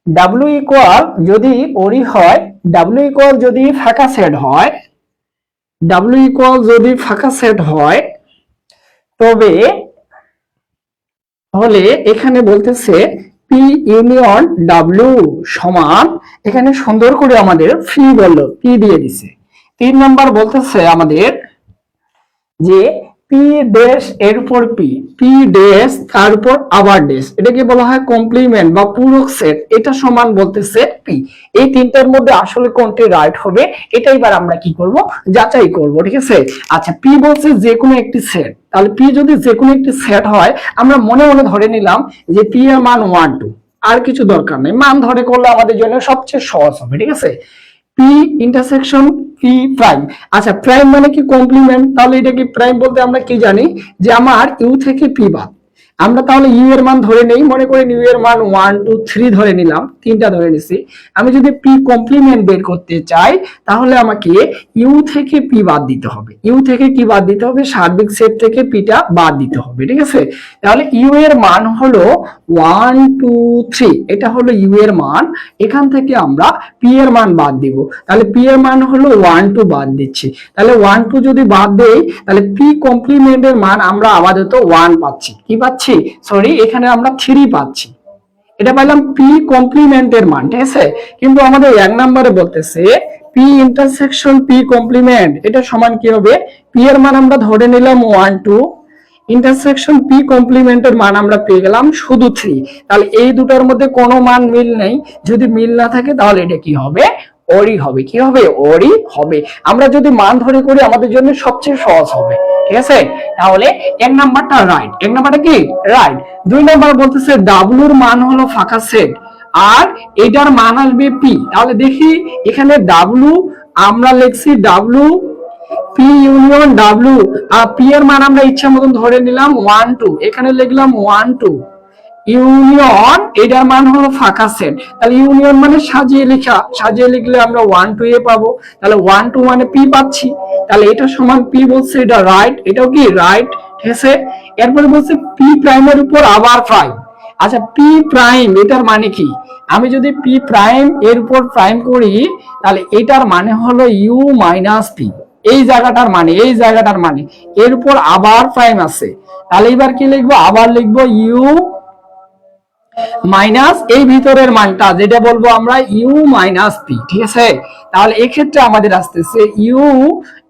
ডাব্লিউ ইকুয়াল যদি ওরি হয়, ডাব্লিউ ইকুয়াল যদি ফাঁকা সেট হয়, ডাব্লিউ ইকুয়াল যদি ফাঁকা সেট হয়, তবে হলে এখানে বলতেছে পি ইউনিয়ন ডাব্লিউ সমান, এখানে সুন্দর করে আমাদের ফ্রি বললো, পি দিয়ে দিছে। তিন নাম্বার বলতেছে আমাদের যে পি ড্যাশ এর উপর পি, পি ড্যাশ তার উপর আবার ড্যাশ, এটাকে বলা হয় কমপ্লিমেন্ট বা পূরক সেট, এটা সমান বলতেছে পি। এই তিনটার মধ্যে আসলে কোনটি রাইট হবে, এটা এবার আমরা কি করব, যাচাই করব, ঠিক আছে। আচ্ছা, পি বলছে যে কোনো একটি সেট, তাহলে পি যদি যে কোনো একটি সেট হয়, আমরা মনে মনে ধরে নিলাম যে পি এর মান 1 2, আর কিছু দরকার নেই, মান ধরে করলে আমাদের জন্য সবচেয়ে সহজ হবে, ঠিক আছে। P intersection P prime. আচ্ছা, প্রাইম মানে কি কমপ্লিমেন্ট, তাহলে এটা কি প্রাইম বলতে আমরা কি জানি যে আমার ইউ থেকে পি বাদ, আমরা তাহলে ইউ এর মান ধরে নেই, মনে করেন ইউ এর মান 1 2 3 ধরে নিলাম, তিনটা ধরে নিছি। আমি যদি পি কমপ্লিমেন্ট বের করতে চাই, তাহলে আমাকে ইউ থেকে পি বাদ দিতে হবে। ইউ থেকে কি বাদ দিতে হবে, সার্বিক সেট থেকে পিটা বাদ দিতে হবে, ঠিক আছে। তাহলে ইউ এর মান হলো 1 2 3, এটা হলো ইউ এর মান। এখান থেকে আমরা পি এর মান বাদ দিব, তাহলে পি এর মান হলো 1 2 বাদ দিচ্ছি, তাহলে 1 2 যদি বাদ দেই, তাহলে পি কমপ্লিমেন্টের মান আমরা আপাতত 1 পাচ্ছি, কি পাচ্ছি, সরি, এখানে আমরা 3 পাচ্ছি, এটা পাইলাম পি কমপ্লিমেন্টের মান, ঠিক আছে। কিন্তু আমাদের এক নম্বরে বলতেছে পি ইন্টারসেকশন পি কমপ্লিমেন্ট, এটা সমান কি হবে, পি এর মান আমরা ধরে নিলাম 1 2, ইন্টারসেকশন পি কমপ্লিমেন্টের মান আমরা পেয়ে গেলাম শুধু 3। তাহলে এই দুটার মধ্যে কোনো মান মিল নেই, যদি মিল না থাকে তাহলে এটা কি হবে, ওরি হবে, কি হবে, ওরি হবে। আমরা যদি মান ধরে করি আমাদের জন্য সবচেয়ে সহজ হবে, ঠিক আছে। তাহলে এক নাম্বারটা রাইট, এক নাম্বারটা কি রাইট। দুই নাম্বার বলতেছে ডাব্লুর মান হলো ফাঁকা সেট আর এটার মান আসবে পি, তাহলে দেখি এখানে ডাব্লু আমরা লিখছি ডাব্লু পি ইউনিয়ন ডাব্লু, আর পি এর মান আমরা ইচ্ছা মতন ধরে নিলাম 1 2, এখানে লিখলাম 1 2 ইউনিয়ন, এটার মান হলো ফাঁকা সেট, তাহলে ইউনিয়ন মানে সাজিয়ে লেখা, সাজিয়ে লিখলে আমরা 1 2 এ পাবো, তাহলে 1 2 মানে পি পাচ্ছি, তাহলে এটা সমান পি বলছে, এটা রাইট, এটাও কি রাইট, ঠিক আছে। এরপরে বলছে পি প্রাইমের উপর আবার প্রাইম। আচ্ছা, পি প্রাইম এটার মানে কি, আমি যদি পি প্রাইম এর উপর প্রাইম করি, তাহলে এটার মানে হলো ইউ মাইনাস পি, এই জায়গাটার মানে, এই জায়গাটার মানে এর উপর আবার প্রাইম আছে, তাহলে এবার কি লিখবো, আবার লিখবো ইউ মাইনাস এই ভিতরের মানটা যেটা বলবো আমরা ইউ মাইনাস পি, ঠিক আছে। তাহলে এক্ষেত্রে আমাদের আসতেছে ইউ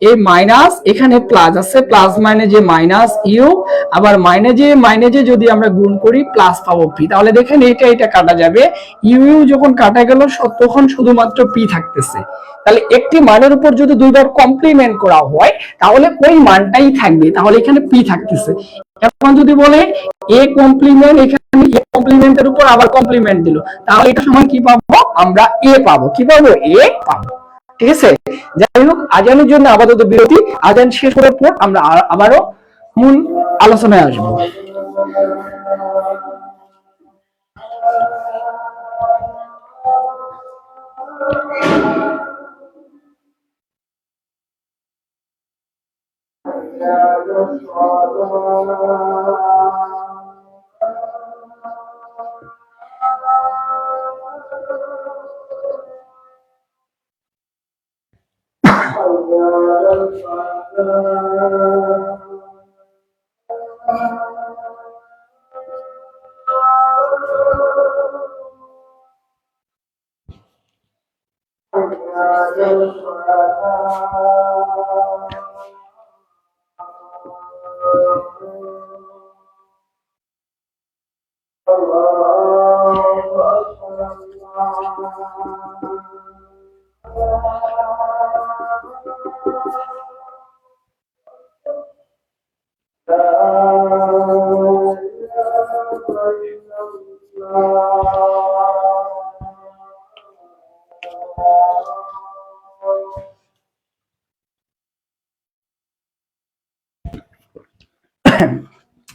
এই মাইনাস, এখানে প্লাস আছে, প্লাস মানে যে মাইনাস ইউ, আবার মাইনাসে যদি আমরা গুণ করি প্লাস পাবো পি, তাহলে দেখেন এটা এটা কাটা যাবে, ইউ ইউ যখন কাটা গেল তখন শুধুমাত্র পি থাকতেছে। তাহলে একটি মানের উপর যদি দুইবার কমপ্লিমেন্ট করা হয় তাহলে ওই মানটাই থাকবে, তাহলে এখানে পি থাকতেছে। এখন যদি বলে এ কমপ্লিমেন্ট, এখানে এ কমপ্লিমেন্টের উপর আবার কমপ্লিমেন্ট দিল, তাহলে এটা সময় কি পাবো, আমরা এ পাবো, কি পাবো, এ পাবো, ঠিক আছে। যাই হোক, আজানের জন্য আপাতত বিরতি, আজান শেষ করার পর আমরা আবারও মূল আলোচনায় আসবো।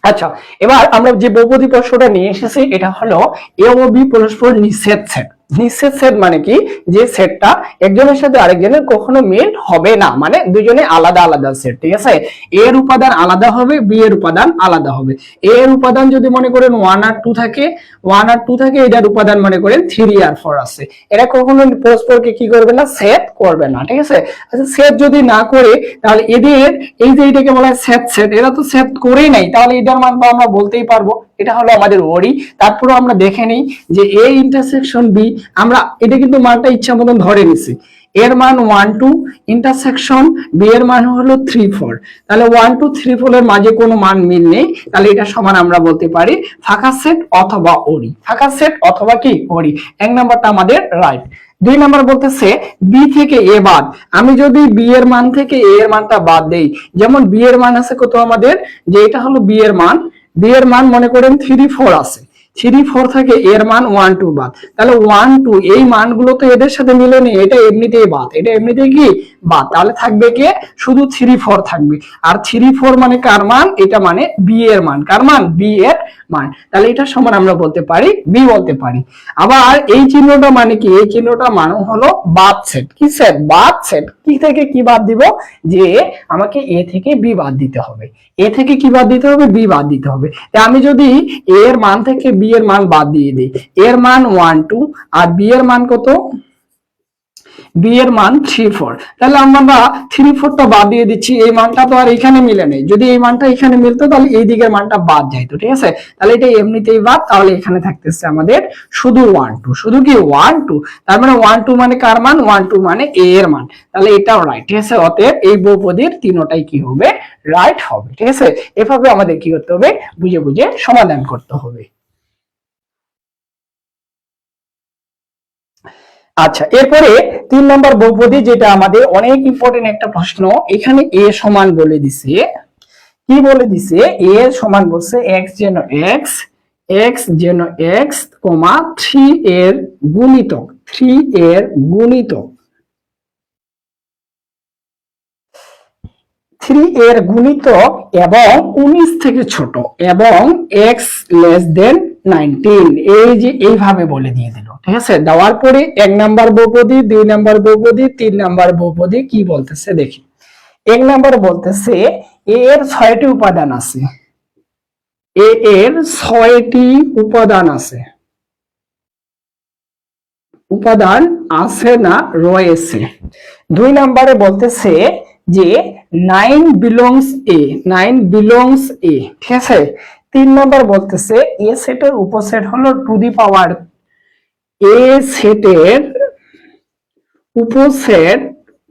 আচ্ছা, এবার আমরা যে বহুপদী প্রশ্নটা নিয়ে এসেছি এটা হলো এ ও বি পরস্পর নিষেধ সেট। নিষেধ সেট মানে কি, যে সেটটা একজনের সাথে আরেকজনের কখনো মিল হবে না, মানে দুজনে আলাদা আলাদা সেট, ঠিক আছে। এ এর উপাদান আলাদা হবে, বি এর উপাদান আলাদা হবে। এ এর উপাদান যদি মনে করেন 1 আর 2 থাকে, 1 আর 2 থাকে, এটার উপাদান মনে করেন 3 আর 4 আছে, এরা কখনো পরস্পরকে কি করবে না, সেট করবে না, ঠিক আছে। আচ্ছা, সেট যদি না করে তাহলে এদের এই যে এটাকে বলা হয় সেট সেট, এরা তো সেট করেই নাই, তাহলে এটার মান তো আমরা বলতেই পারবো এটা হলো আমাদের ওরি। তারপরে আমরা দেখে নেই যে এ ইন্টারসেকশন বি, আমরা এটা কিন্তু মানটা ইচ্ছা মতন ধরে নিছি, এর মান 1 2, ইন্টারসেকশন বি এর মান হলো 3 4, তাহলে 1 2 3 4 এর মাঝে কোনো মান মিল নেই, তাহলে এটা সমান আমরা বলতে পারি ফাঁকা সেট অথবা ওরি। ফাঁকা সেট অথবা কি ওরি, এক নাম্বারটা আমাদের রাইট। 2 নাম্বার বলতেছে বি থেকে এ বাদ, আমি যদি বি এর মান থেকে এ এর মানটা বাদ দেই, যেমন বি এর মান আছে কত আমাদের, যে এটা হলো বি এর মান, বি এর মান মনে করেন 3 4 আছে, 3 4 থেকে এর মান 1 2 বাদ, তাহলে 1 2 এই মানগুলো তো এদের সাথে মিলে নেই, এটা এমনিতেই বাদ, এটা এমনিতেই কি বাদ, তাহলে থাকবে কে, শুধু 3 4 থাকবে। আর 3 4 মানে কার মান, এটা মানে বি এর মান, কার মান, বি এর মান, তাহলে এটা সমান আমরা বলতে পারি বি বলতে পারি। আবার এই চিহ্নটা মানে কি, এই চিহ্নটা মানে হলো বাদ সেট। কি সেট, বাদ সেট। কি থেকে কি বাদ দিব, যে আমাকে এ থেকে বি বাদ দিতে হবে, এ থেকে কি বাদ দিতে হবে, বি বাদ দিতে হবে। আমি যদি এ এর মান থেকে বি এর মান বাদ দিয়ে দিই, এর মান 1 2 আর বি এর মান কত, বি এর মান 3 4, তাহলে আমরা 3 4 টা বাদ দিয়ে দিচ্ছি, এই মানটা তো আর এখানে মিলে নেই, যদি এই মানটা এখানে মিলতো তাহলে এই দিকের মানটা বাদ যাইতো, ঠিক আছে। তাহলে এটা এমনিতেই বাদ, তাহলে এখানে থাকতেছে আমাদের শুধু 1 2, শুধু কি 1 2, তার মানে 1 2 মানে কার মান, 1 2 মানে এ এর মান, তাহলে এটাও রাইট, ঠিক আছে। অতএব এই বহুপদীর তিনটাই কি হবে, রাইট হবে, ঠিক আছে। এভাবে আমাদের কি করতে হবে, বুঝে বুঝে সমাধান করতে হবে। আচ্ছা, এরপরে 3 নম্বর বহুপদী, যেটা আমাদের অনেক ইম্পর্টেন্ট একটা প্রশ্ন, এখানে এ সমান বলে দিছে, কি বলে দিছে, এ সমান বলছে এক্স যেন এক্স, এক্স যেন এক্স, 3 এর গুণিতক, 3 এর গুণিতক, 3 এর গুণিতক এবং 19 থেকে ছোট, এবং এক্স লেস দেন 19, এই যে এইভাবে বলে দিয়ে দিল, ঠিক আছে। দেওয়ার পরে 1 নাম্বার বহুপদী, 2 নাম্বার বহুপদী, 3 নাম্বার বহুপদী কি বলতেছে দেখি। 1 নাম্বার বলতেছে এ এর 6টি উপাদান আছে, এ এর 6টি উপাদান আছে, উপাদান আছে না রয়েছে। 2 নাম্বারে বলতেছে যে 9 বিলংস এ, 9 বিলংস এ, ঠিক আছে। 3 নাম্বার বলতেছে এ সেটের উপসেট হলো টু দি পাওয়ার, এ সেটের উপসেট,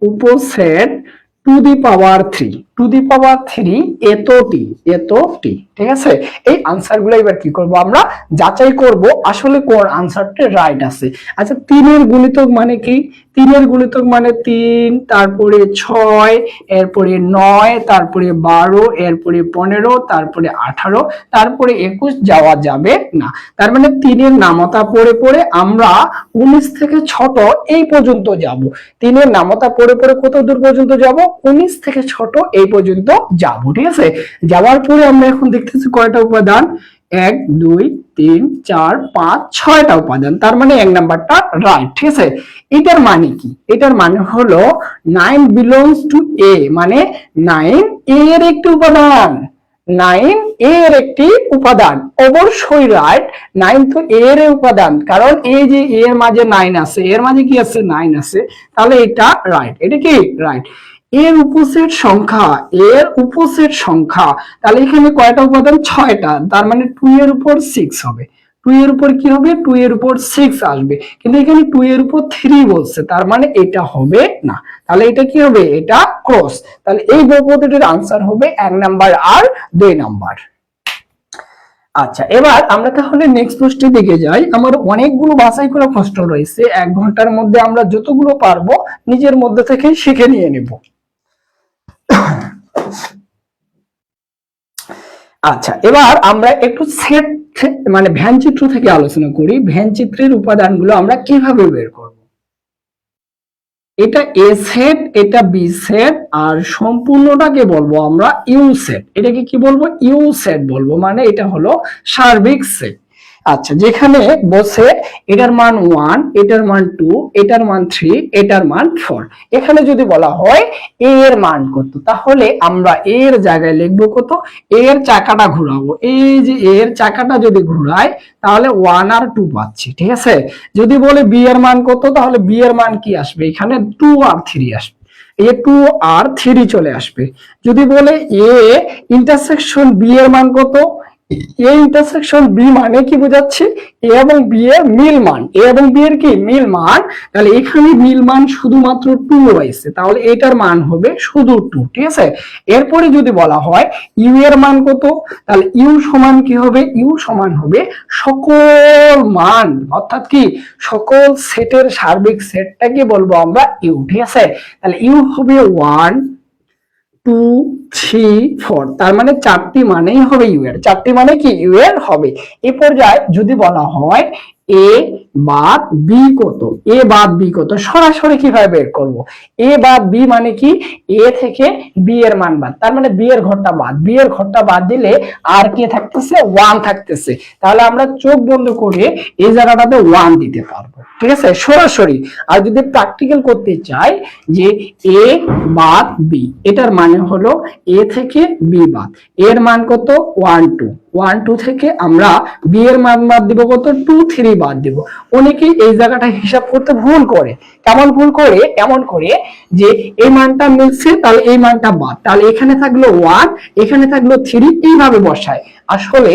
উপসেট to the power 3, to the পাওয়ার 3 এতটি, এতটি, ঠিক আছে। এই আনসার গুলো এবার কি করব, আমরা যাচাই করব আসলে কোন আনসারটা রাইট আছে। আচ্ছা, 3 এর গুণিতক মানে কি, 3 এর গুণিতক মানে 3, তারপরে 6, এরপরে 9, তারপরে 12, এরপরে 15, তারপরে 18, তারপরে 21 যাওয়া যাবে না। তার মানে 3 এর নামতা পড়ে পড়ে আমরা 19 থেকে ছোট এই পর্যন্ত যাব। 3 এর নামতা পড়ে পড়ে কত দূর পর্যন্ত যাব, 19 থেকে ছোট এই পর্যন্ত যাব, ঠিক আছে। যাওয়ার পরে আমরা এখন দেখতেছি কয়টা উপাদান, 1 2 3 4 5 6টা উপাদান, তার মানে 1 নাম্বারটা রাইট, ঠিক আছে। এটার মানে কি, এটার মানে হলো 9 বিলংস টু এ, মানে 9 এ এর একটি উপাদান, 9 এর একটি উপাদান, অবশ্যই রাইট। 9 তো এর উপাদান, কারণ এই যে এর মাঝে 9 আছে, এর মাঝে কি আছে, 9 আছে, তাহলে এটা রাইট, এটা কি রাইট। এর উপসেট সংখ্যা, এর উপসেট সংখ্যা, তাহলে এখানে কয়টা উপাদান, 6টা, তার মানে 2 এর উপর 6 হবে, 2 এর উপর কি হবে, 2 এর উপর 6 আসবে, কিন্তু এখানে 2 এর উপর 3 বলছে, তার মানে এটা হবে না, তাহলে এটা কি হবে, এটা ক্রস। তাহলে এই বহুপদীটির আনসার হবে 1 নাম্বার আর 2 নাম্বার। আচ্ছা, এবার আমরা তাহলে নেক্সট প্রশ্নের দিকে যাই। আমার অনেকগুলো বাছাই করা প্রশ্ন রয়েছে, 1 ঘন্টার মধ্যে আমরা যতগুলো পারবো নিজের মধ্যে থেকে শিখে নিয়ে নেব। আচ্ছা, এবার আমরা একটু সেট মানে ভ্যান চিত্র থেকে আলোচনা করি, ভ্যান চিত্রের উপাদানগুলো আমরা কিভাবে বের করব। এটা এ সেট, এটা বি সেট, আর সম্পূর্ণটাকে বলবো আমরা ইউ সেট। এটাকে কি বলবো? ইউ সেট বলবো, মানে এটা হলো সার্বিক সেট। আচ্ছা, যেখানে বসে এটার মান 1, এটার মান 2, এটার মান 3, এটার মান 4। এখানে যদি বলা হয় এ এর মান কত, তাহলে আমরা এর জায়গায় লিখবো কত? এর চাকাটা ঘোরাবো, এই যে এর চাকাটা যদি ঘোরাই তাহলে 1 আর 2 পাচ্ছি, ঠিক আছে। যদি বলে বি এর মান কত, তাহলে বি এর মান কি আসবে? এখানে 2 আর 3 আসবে, এ 2 আর 3 চলে আসবে। যদি বলে এ ইন্টারসেকশন বি এর মান কত, এ ইন্টারসেকশন বি মানে কি বোঝাচ্ছে? এ এবং বি এর মিল মান, এ এবং বি এর কি মিল মান, তাহলে এখানে মিল মান শুধুমাত্র 2 রয়েছে, তাহলে এটার মান হবে শুধু 2, ঠিক আছে। এরপরে যদি বলা হয় ইউ এর মান কত, তাহলে ইউ সমান কি হবে? ইউ সমান হবে সকল মান, অর্থাৎ কি সকল সেটের সার্বিক সেটটাকে বলবো আমরা ইউ, ঠিক আছে। তাহলে ইউ হবে 1, 2, 3, 4, তার মানে 4টি মানেই হবে ইউ এর, 4টি মানে কি ইউ এর হবে। এই পর্যায়ে যদি বলা হয় এ বাদ বি কত, এ বাদ বি কত, সরাসরি কিভাবে বের করব? এ বাদ বি মানে কি? এ থেকে বি এর মান বাদ, তার মানে বি এর ঘরটা বাদ, বি এর ঘরটা বাদ দিলে আর কে থাকতেছে? 1 থাকতেছে। তাহলে আমরা চোখ বন্ধ করে এই জায়গাটাতে 1 দিতে পারবো, ঠিক আছে, সরাসরি। আর যদি প্র্যাকটিক্যাল করতে চাই যে এ বাদ বি, এটার মানে হলো এ থেকে বি বাদ, এর মান কত? 1, 2, 1, 2 থেকে আমরা বি এর মান বাদ দিব কত? 2, 3 বাদ দিব। অনেকেই এই জায়গাটা হিসাব করতে ভুল করে। কেমন ভুল করে? এমন করে যে এই মানটা মিলছে, তাহলে এই মানটা বাদ, তাহলে এখানে থাকলো 1, এখানে থাকলো 3, এইভাবে বসায়। আসলে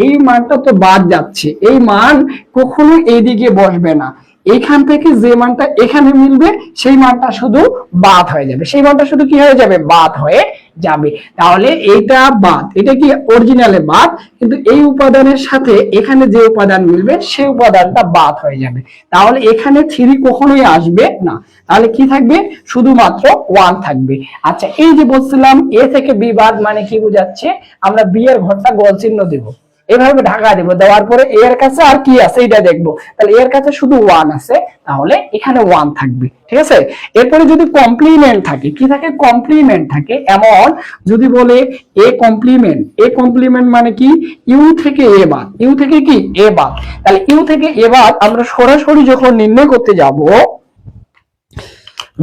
এই মানটা তো বাদ যাচ্ছে, এই মান কখনো এইদিকে বসবে না। এইখান থেকে যে মানটা এখানে মিলবে সেই মানটা শুধু বাদ হয়ে যাবে, সেই মানটা শুধু কি হয়ে যাবে? বাদ হয়ে যাবে। তাহলে এইটা বাদ, এটা কি অরিজিনালে বাদ, কিন্তু এই উপাদানের সাথে এখানে যে উপাদান মিলবে সেই উপাদানটা বাদ হয়ে যাবে। তাহলে এখানে 3 কখনোই আসবে না, তাহলে কি থাকবে? শুধুমাত্র 1 থাকবে। আচ্ছা, এই যে বলছিলাম এ থেকে বি বাদ মানে কি বোঝাচ্ছে? আমরা বি এর ঘরটা গোল চিহ্ন দেব, এভাবে ঢাকা দেব, দেওয়ার পরে এর কাছে আর কি আছে এটা দেখবো, তাহলে এর কাছে শুধু 1 আছে, তাহলে এখানে 1 থাকবে, ঠিক আছে। এরপরে যদি কমপ্লিমেন্ট থাকে, কি থাকে? কমপ্লিমেন্ট থাকে। এমন যদি বলে এ কমপ্লিমেন্ট, এ কমপ্লিমেন্ট মানে কি? ইউ থেকে এ বাদ, ইউ থেকে কি এ বাদ, তাহলে ইউ থেকে এ বাদ আমরা সরাসরি যখন নির্ণয় করতে যাব,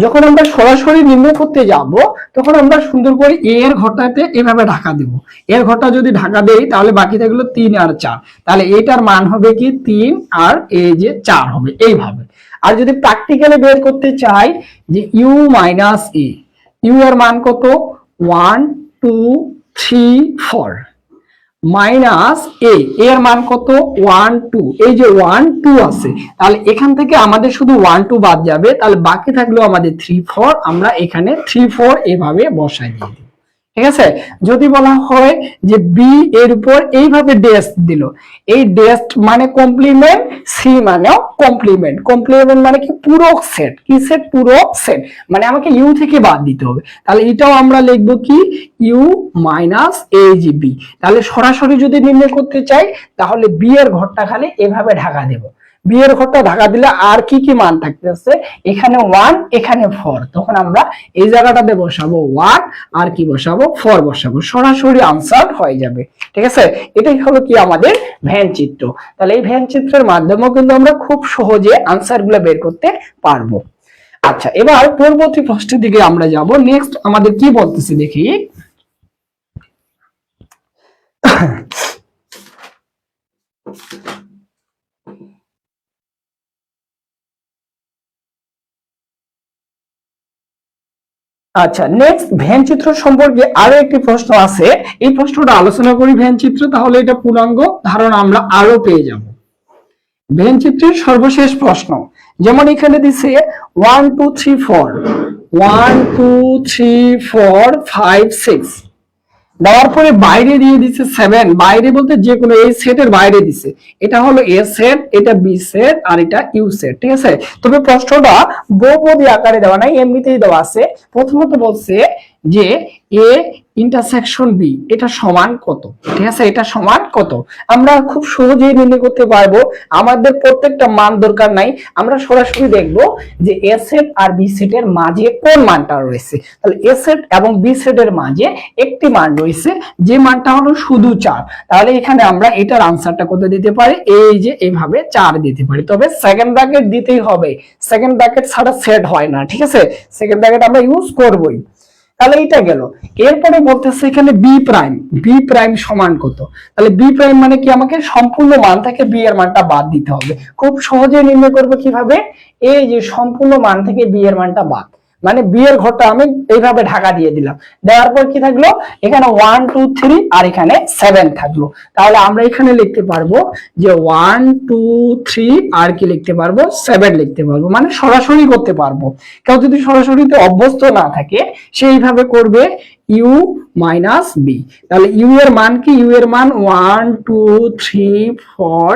যখন আমরা সরাসরি নির্ণয় করতে যাব, তখন আমরা সুন্দর করে এ এর ঘরটাতে এভাবে ঢাকা দেব। এর ঘরটা যদি ঢাকা দেই তাহলে বাকি থাকলো 3 আর 4, তাহলে এটার মান হবে কি 3 আর এই যে 4 হবে এইভাবে। আর যদি প্র্যাকটিক্যালি বের করতে চাই যে ইউ মাইনাস এ, ইউ এর মান কত? 1, 2, 3, 4 মাইনাস এ, এর মান কত? 1, 2, এই যে 1, 2 আছে, তাহলে এখান থেকে আমাদের শুধু 1, 2 বাদ যাবে, তাহলে বাকি থাকলো আমাদের 3, 4, আমরা এখানে 3, 4 এভাবে বসাই দিই, ঠিক আছে। যদি বলা হয় যে বি এর উপর এইভাবে ড্যাশ দিল, এই ড্যাশ মানে কমপ্লিমেন্ট, সি মানেও কমপ্লিমেন্ট, কমপ্লিমেন্ট মানে কি? পুরো সেট, কি সেট? পুরো সেট, মানে আমাকে ইউ থেকে বাদ দিতে হবে, তাহলে এটাও আমরা লিখবো কি? ইউ মাইনাস এ জি বি। তাহলে সরাসরি যদি নির্ণয় করতে চাই তাহলে বি এর ঘরটা খালি এভাবে ঢাকা দেব, বি এর ঘরটা ঢাকা দিলে আর কি কি মান থাকতেছে? এখানে 1, এখানে 4, তখন আমরা এই জায়গাটাতে বসাবো 1 আর কি বসাবো? 4 বসাবো, সরাসরি আনসার হয়ে যাবে, ঠিক আছে। এটাই হলো কি আমাদের ভ্যান চিত্র। তাহলে এই ভ্যান চিত্রের মাধ্যমেও কিন্তু আমরা খুব সহজে আনসার গুলো বের করতে পারবো। আচ্ছা, এবার পরবর্তী প্রশ্নের দিকে আমরা যাব। নেক্সট আমাদের কি বলতেছে দেখি। আচ্ছা, নেক্সট ভ্যান চিত্র সম্পর্কে আরো একটি প্রশ্ন আছে, এই প্রশ্নটা আলোচনা করি ভ্যান চিত্র, তাহলে এটা পূর্ণাঙ্গ ধারণা আমরা আরো পেয়ে যাব। ভ্যান চিত্রের সর্বশেষ প্রশ্ন, যেমন এখানে দিছে 1, 2, 3, 4, 1, 2, 3, 4, 5, 6, দেওয়ার পরে বাইরে দিয়ে দিচ্ছে 7, বাইরে বলতে যে কোনো এই সেটের বাইরে দিছে, এটা হলো এ সেট, এটা বি সেট, আর এটা ইউ সেট, ঠিক আছে। তবে প্রশ্নটা বহুপদী আকারে দেওয়া নাই, এমনিতেই দেওয়া আছে। প্রথমত বলছে যে এ ইন্টারসেকশন বি এটা সমান কত, ঠিক আছে, এটা সমান কত আমরা খুব সহজেই নির্ণয় করতে পারবো। আমাদের প্রত্যেকটা মান দরকার নাই, আমরা সরাসরি দেখব যে এ সেট আর বি সেটের মাঝে কোন মানটা রয়েছে। তাহলে এ সেট এবং বি সেটের মাঝে একটি মান রয়েছে, যে মানটা হলো শুধু 4। তাহলে এখানে আমরা এটার আনসারটা কত দিতে পারি, এই যে এইভাবে 4 দিতে পারি। তবে সেকেন্ড ব্র্যাকেট দিতেই হবে, সেকেন্ড ব্র্যাকেট ছাড়া সেট হয় না, ঠিক আছে, সেকেন্ড ব্র্যাকেট আমরা ইউজ করবই। তাহলে এটা গেল। এরপরে বলতেছে এখানে বি প্রাইম, বি প্রাইম সমান কত। তাহলে বি প্রাইম মানে কি, আমাকে সম্পূর্ণ মান থেকে বি এর মানটা বাদ দিতে হবে। খুব সহজে নির্ণয় করবো কিভাবে, এই যে সম্পূর্ণ মান থেকে বি এর মানটা বাদ, মানে বি এর ঘরটা আমি এইভাবে ঢাকা দিয়ে দিলাম, দেওয়ার পর কি থাকলো, এখানে 1 2 3 আর এখানে 7 থাকলো। তাহলে আমরা এখানে লিখতে পারবো যে 1 2 3 আর কি লিখতে পারবো, 7 লিখতে পারবো, মানে সরাসরি করতে পারবো। কেউ যদি সরাসরিতে অভ্যস্ত না থাকে সেইভাবে করবে ইউ মাইনাস বি। তাহলে ইউ এর মান কি, ইউ এর মান 1 2 3 4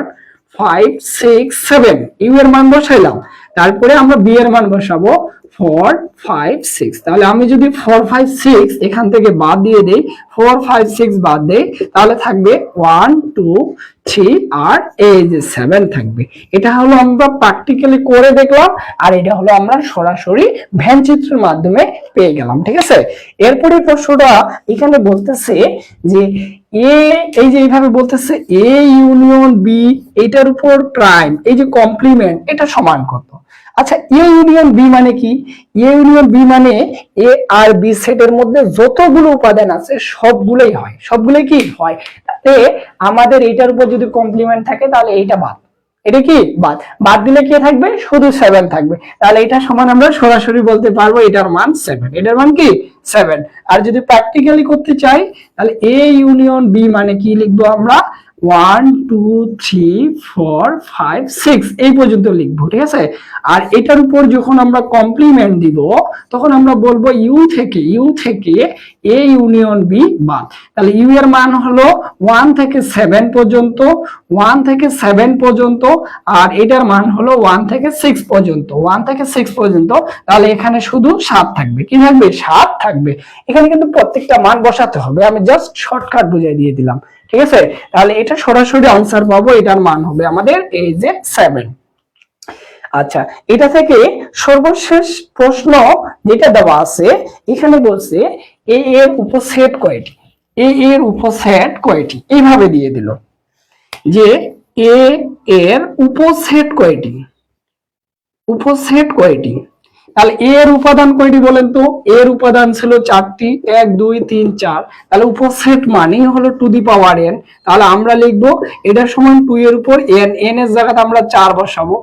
5 6 7, ইউ এর মান বসাইলাম, তারপরে আমরা বি এর মান বসাবো 4 5 6। তাহলে আমি যদি 4 5 6 এখান থেকে বাদ দিয়ে দেই, 4 5 6 বাদ দেই, তাহলে থাকবে 1 2 3 আর এই যে 7 থাকবে। এটা হলো আমরা প্র্যাকটিক্যালি করে দেখলাম, আর এটা হলো আমরা সরাসরি ভ্যান চিত্রের মাধ্যমে পেয়ে গেলাম, ঠিক আছে। এরপরে প্রশ্নটা এখানে বলতেছে যে এ, এই যে এইভাবে বলতেছে এ ইউনিয়ন বি এটার উপর প্রাইম, এই যে কমপ্লিমেন্ট, এটা সমান কত। আচ্ছা, এ ইউনিয়ন বি মানে কি, এ ইউনিয়ন বি মানে এ আর বি সেটের মধ্যে যতগুলো উপাদান আছে সবগুলোই হয়, সবগুলোই কি হয়। তাতে আমাদের এইটার উপর যদি কমপ্লিমেন্ট থাকে তাহলে এইটা বাদ, এটা কি বাদ, বাদ দিলে কি থাকবে, শুধু 7 থাকবে। তাহলে এটা সমান আমরা সরাসরি বলতে পারবো এটার মান 7, এটার মান কি 7। আর যদি প্র্যাকটিক্যালি করতে চাই তাহলে এ ইউনিয়ন বি মানে কি লিখবো আমরা, 1 2 3 4 5 6 এই পর্যন্ত লিখবো, ঠিক আছে। আর এটার উপর যখন আমরা কমপ্লিমেন্ট দিব তখন আমরা বলবো ইউ থেকে এ ইউনিয়ন বি বাদ। তাহলে ইউ এর মান হলো 1 থেকে 7 পর্যন্ত, 1 থেকে 7 পর্যন্ত, আর এটার মান হলো 1 থেকে 6 পর্যন্ত, 1 থেকে 6 পর্যন্ত। তাহলে এখানে শুধু 7 থাকবে, কি থাকবে, 7 থাকবে। এখানে কিন্তু প্রত্যেকটা মান বসাতে হবে, আমি জাস্ট শর্টকাট বুঝিয়ে দিয়ে দিলাম, ঠিক আছে। তাহলে এটা সরাসরি আনসার পাবো, এটার মান হবে আমাদের এই যে 7। আচ্ছা, এটা থেকে সর্বশেষ প্রশ্ন যেটা দেওয়া আছে এখানে বলছে এ এর উপসেট কয়টি, এ এর উপসেট কয়টি, এইভাবে দিয়ে দিল যে এ এর উপসেট কয়টি, উপসেট কয়টি। তাহলে এর উপাদান কয়টি বলেন তো, এর উপাদান ছিল 4টি, 1 2 3 4। তাহলে উপসেট মানেই হলো টু দি পাওয়ার n। তাহলে আমরা লিখবো এটা সমান 2 এর উপর n, n এর জায়গাতে আমরা 4 বসাবো,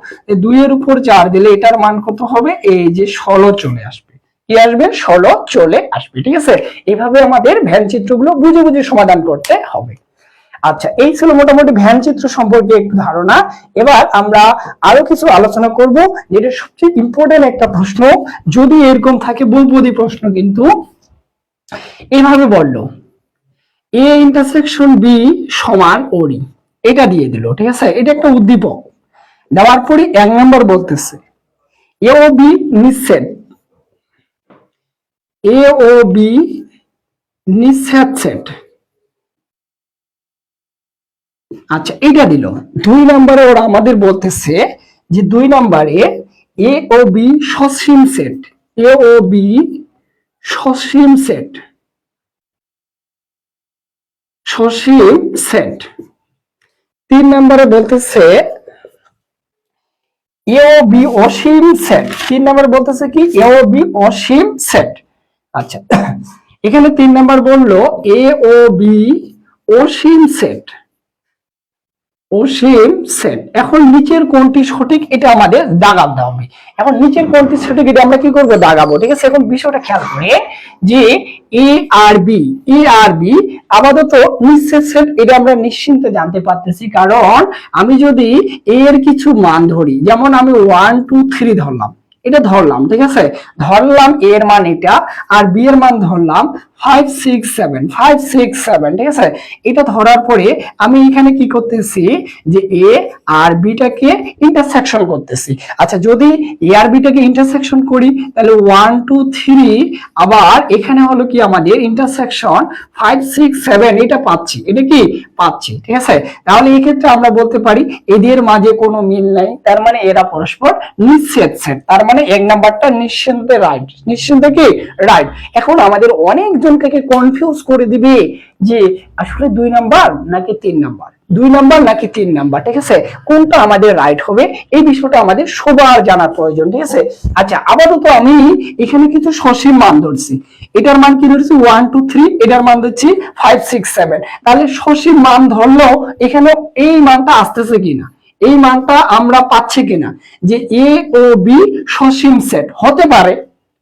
2 এর উপর 4 দিলে এটার মান কত হবে, এই যে 16 চলে আসবে, কি আসবে, 16 চলে আসবে, ঠিক আছে। এইভাবে আমাদের ভ্যান চিত্রগুলো বুঝে বুঝে সমাধান করতে হবে। আচ্ছা, এই ছিল মোটামুটি ভ্যান চিত্র সম্পর্কে একটু ধারণা। এবার আমরা আরো কিছু আলোচনা করব, যেটা সবচেয়ে ইম্পর্টেন্ট একটা প্রশ্ন, যদি এরকম থাকে বহুপদী প্রশ্ন, কিন্তু এইভাবে বললো এ ইন্টারসেকশন বি সমান ওডি, এটা দিয়ে দিল, ঠিক আছে। এটা একটা উদ্দীপক দেওয়ার পরে 1 নম্বর বলতেছে এ ও বি নিঃছেদ, এ ও বি নিঃছেদ সেট। আচ্ছা, এটা দিল। 2 নম্বরে ওরা আমাদের বলতেছে যে 2 নম্বরে এ ও বি সসীম সেট, এ ও বি সসীম সেট, সসীম সেট। 3 নম্বরে বলতেছে এ ও বি অসীম সেট, 3 নম্বরে বলতেছে কি, এ ও বি অসীম সেট। আচ্ছা, এখানে 3 নম্বর বললো এ ও বি অসীম সেট, অসীম সেট। এখন নিচের কোনটি সঠিক এটা আমাদের দাগাতে হবে। এখন নিচের কোনটি সঠিক এটা আমরা কি করব, দাগাবো, ঠিক আছে। এখন বিষয়টা খেয়াল করে যে এ আর বি, এ আর বি আপাতত নিঃছেদ সেট, এটা আমরা নিশ্চিন্তে জানতে পারতেছি, কারণ আমি যদি এ এর কিছু মান ধরি, যেমন আমি 1 2 3 ধরলাম, এটা ধরলাম, ঠিক আছে, ধরলাম এ এর মান এটা, আর বি এর মান ধরলাম 5 6 7 ঠিক আছে। এটা ধরার পরে আমি এখানে কি করতেছি যে এ আর বিটাকে ইন্টারসেকশন করতেছি। আচ্ছা, যদি এ আর বিটাকে ইন্টারসেকশন করি তাহলে 1 2 3, আবার এখানে হলো কি আমাদের ইন্টারসেকশন 5 6 7, এটা পাচ্ছি, এটা কি পাচ্ছি, ঠিক আছে। তাহলে এই ক্ষেত্রে আমরা বলতে পারি এদের মাঝে কোনো মিল নাই, তার মানে এরা পরস্পর নিঃছেদ সেট, তার মানে এক নাম্বারটা নিশ্চিন্তে রাইট, নিশ্চিন্তে কি রাইট। এখন আমাদের অনেকজনকে কনফিউজ করে দিবে যে আসলে 2 নাম্বার নাকি 3 নাম্বার, 2 নাম্বার নাকি 3 নাম্বার, ঠিক আছে, কোনটা আমাদের রাইট হবে, এই বিষয়টা আমাদের সবার জানার প্রয়োজন, ঠিক আছে। আচ্ছা, আপাতত আমি এখানে কিছু সসীম মান ধরছি, এটার মান কি ধরছি 1 2 3, এটার মান ধরছি 5 6 7। তাহলে সসীম মান ধরলেও এখানে এই মানটা আসতেছে কিনা, এই মানটা আমরা পাচ্ছি কিনা, যে এ ও বি সসীম সেট হতে পারে,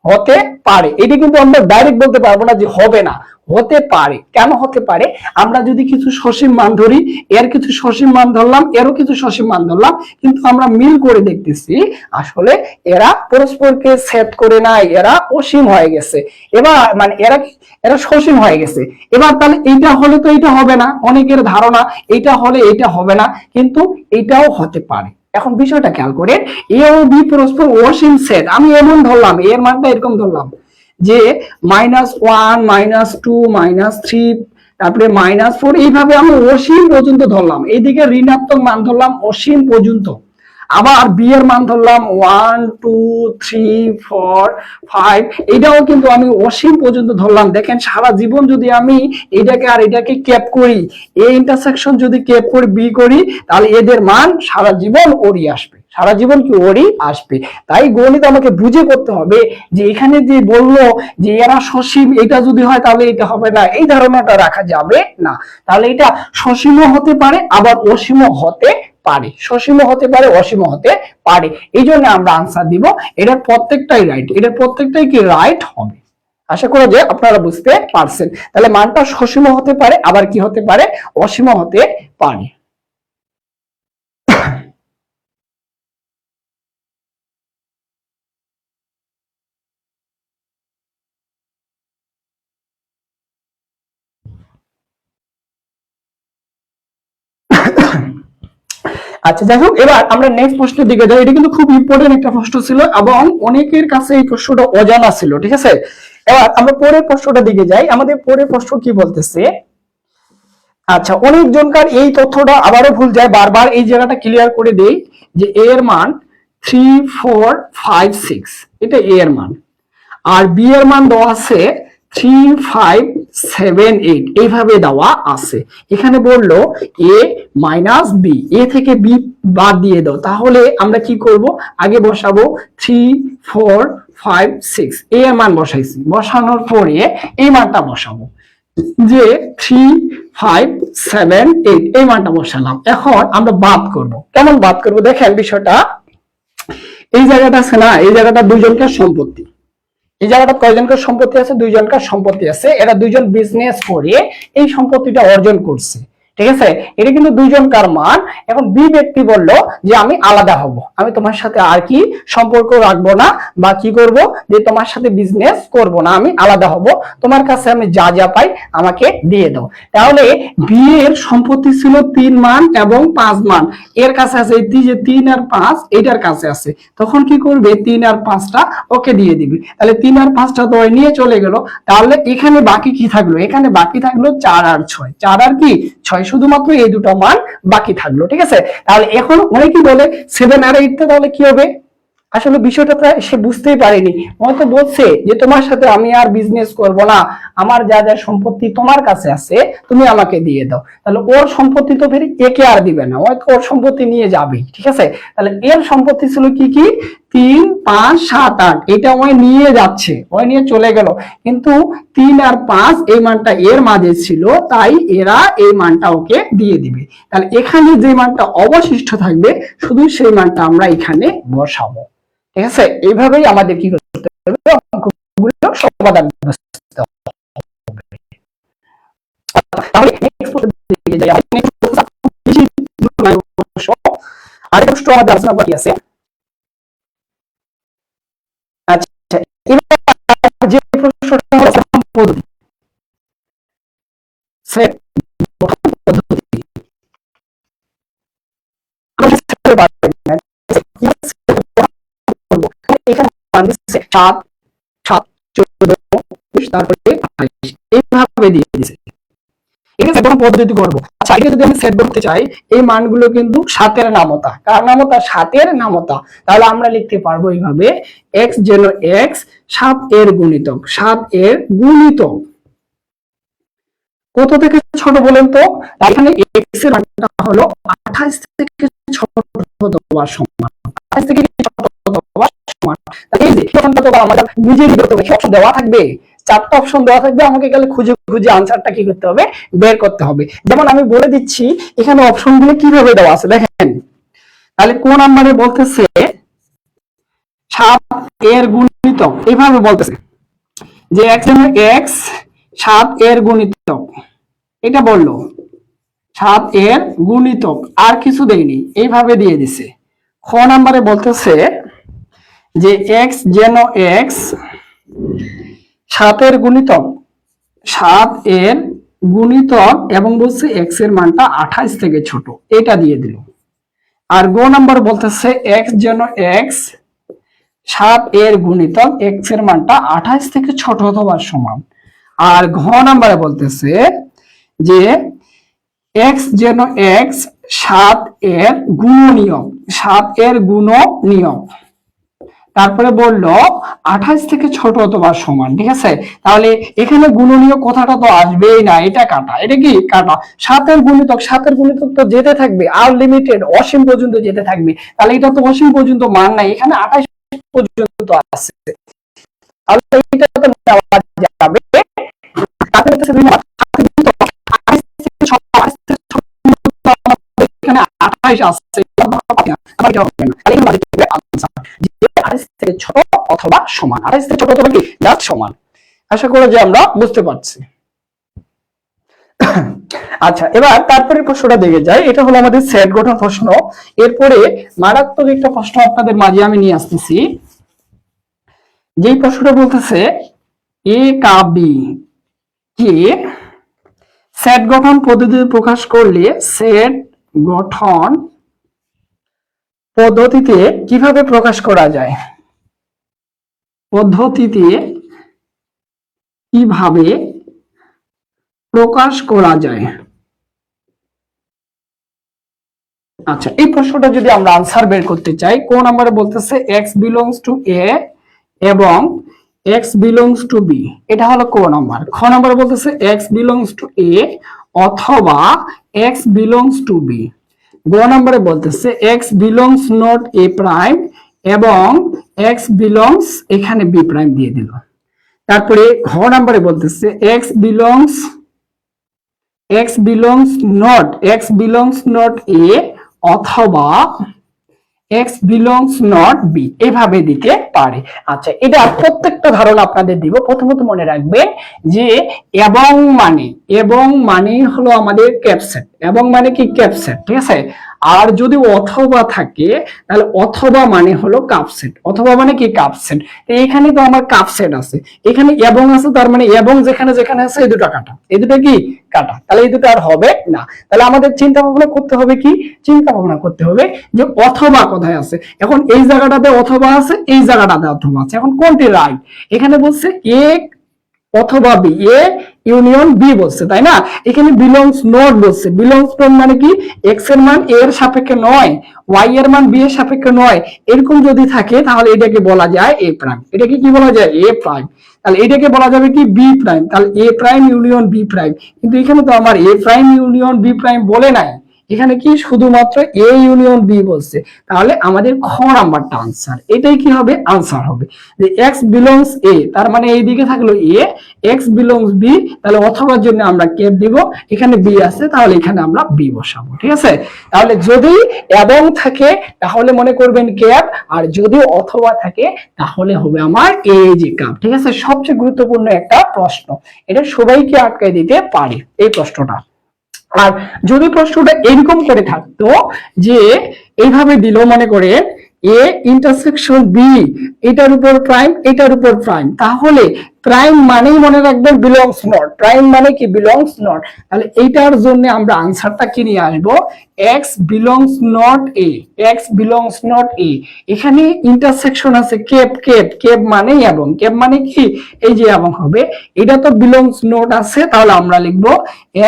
হতে পারে, এটা কিন্তু আমরা ডাইরেক্ট বলতে পারবো না যে হবে না, হতে পারে। কেন হতে পারে, আমরা যদি কিছু সসীম মান ধরি, এর কিছু সসীম মান ধরলাম, এরও কিছু সসীম মান ধরলাম, কিন্তু আমরা মিল করে দেখতেছি আসলে এরা পরস্পরকে ছেদ করে নাই, এরা অসীম হয়ে গেছে, এবার মানে এরা সসীম হয়ে গেছে। এবার তাহলে এইটা হলে তো এটা হবে না, অনেকের ধারণা এইটা হলে এটা হবে না, কিন্তু এটাও হতে পারে। এখন বিষয়টা খেয়াল করে, এ ও বি পরস্পর অসীম সেট, আমি এমন ধরলাম, এর মানটা এরকম ধরলাম যে -1 -2 -3, তারপরে -4, এইভাবে আমি অসীম পর্যন্ত ধরলাম, এইদিকে ঋণাত্মক মান ধরলাম অসীম পর্যন্ত। আবার বি এর মান ধরলাম 1 2 3 4 5, এটাও কিন্তু আমি অসীম পর্যন্ত ধরলাম। দেখেন সারা জীবন যদি আমি এটাকে আর এটাকে ক্যাপ করি, এ ইন্টারসেকশন যদি ক্যাপ করে বি করি, তাহলে এদের মান সারা জীবন ওরই আসবে, সারা জীবন কি ওরই আসবে। তাই গণিত আমাকে বুঝে করতে হবে যে এখানে যে বললো যে এরা সসীম, এটা যদি হয় তাহলে এটা হবে না, এই ধারণাটা রাখা যাবে না। তাহলে এটা সসীমও হতে পারে, আবার অসীমও হতে পারে, সসীমও হতে পারে, অসীমও হতে পারে। এই জন্য আমরা আনসার দিব এটার প্রত্যেকটাই রাইট, এটার প্রত্যেকটাই কি রাইট হবে। আশা করি যে আপনারা বুঝতে পারছেন। তাহলে মানটা সসীমও হতে পারে, আবার কি হতে পারে, অসীমও হতে পারে। আচ্ছা, যাই হোক, এবার আমরা নেক্সট প্রশ্নের দিকে যাই। এটা কিন্তু খুব ইম্পর্টেন্ট একটা প্রশ্ন ছিল এবং অনেকের কাছে এই প্রশ্নটা অজানা ছিল, ঠিক আছে। এবার আমরা পরের প্রশ্নটা দিকে যাই। আমাদের পরের প্রশ্ন কি বলতেছে, আচ্ছা, অনেকজনকার এই তথ্যটা আবারও ভুল যায়, বারবার এই জায়গাটা ক্লিয়ার করে দেই যে এ এর মান 3 4 5 6, এটা এ এর মান, আর বি এর মান দেওয়া আছে 3 5 7 8, এইভাবে দেওয়া আছে। এখানে বললো এ মাইনাস বি, এ থেকে বি বাদ দিয়ে দাও, তাহলে আমরা কি করব, আগে বসাবো 3 4 5 6, এ এর মান বসাইছি, বসানোর পরে এই মানটা বসাবো যে 3 5 7 8, এই মানটা বসালাম। এখন আমরা বাদ করব, কেমন বাদ করব দেখেন বিষয়টা, এই জায়গাটা আছে না, এই জায়গাটা দুইজনকার সম্পত্তি, এই জায়গাটা কয়জনকার সম্পত্তি আছে, দুইজনকার সম্পত্তি আছে, এরা দুইজন বিজনেস করে এই সম্পত্তিটা অর্জন করছে, ঠিক আছে। এটা কিন্তু দুইজনকার মান। এখন বি ব্যক্তি বলল যে আমি আলাদা হব, আমি তোমার সাথে আর কি সম্পর্ক রাখবো না, বা কি করব যে তোমার সাথে বিজনেস করব না, আমি আলাদা হব, তোমার কাছে আমি যা যা পাই আমাকে দিয়ে দাও। তাহলে বি এর সম্পত্তি ছিল 3 মান এবং 5 মান, এর কাছে আছে এই যে 3 আর 5, এটার কাছে আছে, তখন কি করবে 3 আর 5টা ওকে দিয়ে দিবে। তাহলে 3 আর 5টা তো নিয়ে চলে গেল, তাহলে এখানে বাকি কি থাকলো, এখানে বাকি থাকলো 4 আর 6, 4 আর কি 6, শুধুমাত্র এই দুটো মান বাকি থাকলো, ঠিক আছে। তাহলে এখন অনেকে বলে 7 আর 8 তাহলে কি হবে, আসলে বিষয়টা প্রায় সে বুঝতেই পারেনি, হয়তো বলছে যে তোমার সাথে আমি আর বিজনেস করব না, আমার যা যা সম্পত্তি তোমার কাছে আছে তুমি আমাকে দিয়ে দাও। তাহলে ওর সম্পত্তি তো ফের একে আর দিবে না, হয়তো ওর সম্পত্তি নিয়ে যাবে, ঠিক আছে। তাহলে এর সম্পত্তি ছিল কি কি 3 5 7 8, এটা ওই নিয়ে যাচ্ছে, ওই নিয়ে চলে গেল, কিন্তু 3 আর 5 এই মানটা এর মাঝে ছিল, তাই এরা এই মানটা ওকে দিয়ে দিবে। তাহলে এখানে যে মানটা অবশিষ্ট থাকবে শুধু সেই মানটা আমরা এখানে বসাবো, ঠিক আছে। এইভাবেই আমাদের কি করতে হবে, অঙ্কগুলো সমাধান করতে হবে। তাহলে নেক্সট প্রশ্নের দিকে যাই। আরেকটা প্রশ্ন আমাদের আলোচনা বাকি আছে। আচ্ছা, এবার যে প্রশ্নটা হলো পদ্ধতি, 7 7 14 তারপরে 28 এইভাবে দিয়ে দিয়েছে। এটা সেট গঠন পদ্ধতি করব। আচ্ছা এটা যদি আমি সেট করতে চাই, এই মানগুলো কিন্তু 7 এর নামতা, কার নামতা? 7 এর নামতা। তাহলে আমরা লিখতে পারবো এইভাবে x যেন x 7 এর গুণিতক, 7 এর গুণিতক কত থেকে ছোট বলেন তো? এখানে x এর মানটা হলো 28 থেকে ছোট হওয়ার সমান, 28 থেকে ছোট হওয়ার সমান। তাহলে এই যে এখানটা তো আমাদের নিজেরই করতে হবে, অপশন দেওয়া থাকবে, 4টা অপশন দেওয়া থাকবে, আমাকে গেলে খুঁজে খুঁজে আনসারটা কি করতে হবে? বের করতে হবে। যেমন আমি বলে দিচ্ছি এখানে অপশনগুলো কিভাবে দেওয়া আছে দেখেন। তাহলে কোন নাম্বারে বলতেছে 7 এর গুণিতক, এইভাবে বলতেছে যে x যেন x 7 এর গুণিতক, এটা বললো 7 এর গুণিতক, আর কিছু দেয়নি, এইভাবে দিয়ে দিছে। খ নাম্বারে বলতেছে যে x যেন x 7 এর গুণিতক, 7 এর গুণিতক এবং বলছে x এর মানটা 28 থেকে ছোট, এটা দিয়ে দিল। আর গ নাম্বার বলতেছে x যেন x 7 এর গুণিতক, x এর মানটা 28 থেকে ছোট অথবা সমান। আর ঘ নাম্বারে বলতেছে যে x যেন x 7 এর গুণনীয়ক, 7 এর গুণনীয়ক, তারপরে বললো 28 থেকে ছোট অথবা সমান। ঠিক আছে, তাহলে এখানে গুণনীয়ক কথাটা তো আসবেই না, এটা কাটা, এটা কি কাটা। 7 এর গুণিতক, 7 এর গুণিতক তো যেতে থাকবে আনলিমিটেড, অসীম পর্যন্ত যেতে থাকবে, তাহলে এটা তো অসীম পর্যন্ত মান নাই, এখানে 28 পর্যন্ত আছে, তাহলে এটা তো নেওয়া যাবে। তারপরে এখানে 28 আছে, ছোট অথবা সমান, 28 থেকে ছোট অথবা কি জাস্ট সমান। আশা করি যে আমরা বুঝতে পারছি। আচ্ছা এবার তারপরে প্রশ্নটা দেখে যাই, এটা হলো আমাদের সেট গঠন প্রশ্ন। এরপরে মারাত্মক একটা প্রশ্ন আপনাদের মাঝে আমি নিয়ে আসতেছি, যেই প্রশ্নটা বলতেছে এ কা বি কে সেট গঠন পদ্ধতি প্রকাশ করলে সেট গঠন পদ্ধতিতে কিভাবে প্রকাশ করা যায়, পদ্ধতিতে কিভাবে প্রকাশ করা যায়। আচ্ছা এই প্রশ্নটা যদি আমরা আনসার বের করতে চাই, কোন নাম্বারে বলতেছে x belongs to a এবং x belongs to b, এটা হলো কোন নাম্বার। খ নাম্বারে বলতেছে x belongs to a অথবা x belongs to b। গ নাম্বারে বলতেছে x belongs not a prime এবং x belongs, এখানে b প্রাইম দিয়ে দিল। তারপরে ঘ নাম্বারে বলতেছে x belongs not a অথবা x belongs not b, এভাবে দিতে পারে। আচ্ছা এটা প্রত্যেকটা ধারণা আপনাদের দিব। প্রথমত মনে রাখবেন যে এবং মানে হলো আমাদের ক্যাপসেট, এবং মানে কি ক্যাপসেট, ঠিক আছে। আর যদি অথবা থাকে তাহলে অথবা মানে হলো কাপসেট, অথবা মানে কি কাপসেট। এখানে তো আমার কাপসেট আছে, এখানে এবং আছে, তার মানে এবং যেখানে যেখানে আছে এই দুটো কাটা, এই দুটো কি কাটা, তাহলে এই দুটো আর হবে না। তাহলে আমাদের চিন্তা ভাবনা করতে হবে কি, চিন্তা ভাবনা করতে হবে যে অথবা কোথায় আছে। এখন এই জায়গাটাতে অথবা আছে, এই জায়গাটাতে অথবা আছে, এখন কোনটি রাইট? এখানে বলছে এ অথবা বি, এ ইউনিয়ন বি বলছে, তাই না। এখানে বিলংস নট বলছে, বিলংস নট মানে কি এক্স এর মান এর সাপেক্ষে নয়, ওয়াই এর মান বি এর সাপেক্ষে নয়, এরকম যদি থাকে তাহলে এটাকে বলা যায় এ প্রাইম। এটাকে কি বলা যায়? এ প্রাইম। তাহলে এটাকে বলা যাবে কি বি প্রাইম। তাহলে এ প্রাইম ইউনিয়ন বি প্রাইম, কিন্তু এখানে তো আমার এ প্রাইম ইউনিয়ন বি প্রাইম বলে নাই, এখানে কি শুধুমাত্র এ ইউনিয়ন বি বলছে। তাহলে আমাদের খ নাম্বারটা আনসার, এটাই কি হবে? আনসার হবে যে x বিলংস এ, তার মানে এইদিকে থাকলো এ, x বিলংস বি, তাহলে অথবার জন্য আমরা কেপ দিব, এখানে বি আছে তাহলে এখানে আমরা বি বসাবো। ঠিক আছে, তাহলে যদি এবং থাকে তাহলে মনে করবেন ক্যাপ, আর যদি অথবা থাকে তাহলে হবে আমার এই যে কাপ। ঠিক আছে, সবচেয়ে গুরুত্বপূর্ণ একটা প্রশ্ন, এটা সবাইকে আটকায় দিতে পারে এই প্রশ্নটা। আর যদি প্রশ্নটা এরকম করে থাকতো যে এইভাবে দিল, মনে করে এ ইন্টারসেকশন বি, এটার উপর প্রাইম, এটার উপর প্রাইম, তাহলে প্রাইম মানেই মনে রাখবেন বিলংস নট, প্রাইম মানে কি বিলংস নট। তাহলে এইটার জন্য আমরা আনসারটা কি নিয়ে আসবো, x belongs not A, x belongs not এ। এখানে ইন্টারসেকশন আছে কেপ, কেপ কেপ মানে এবং, কেপ মানে কি এই যে এবং হবে, এটা তো বিলংস নট আছে, তাহলে আমরা লিখবো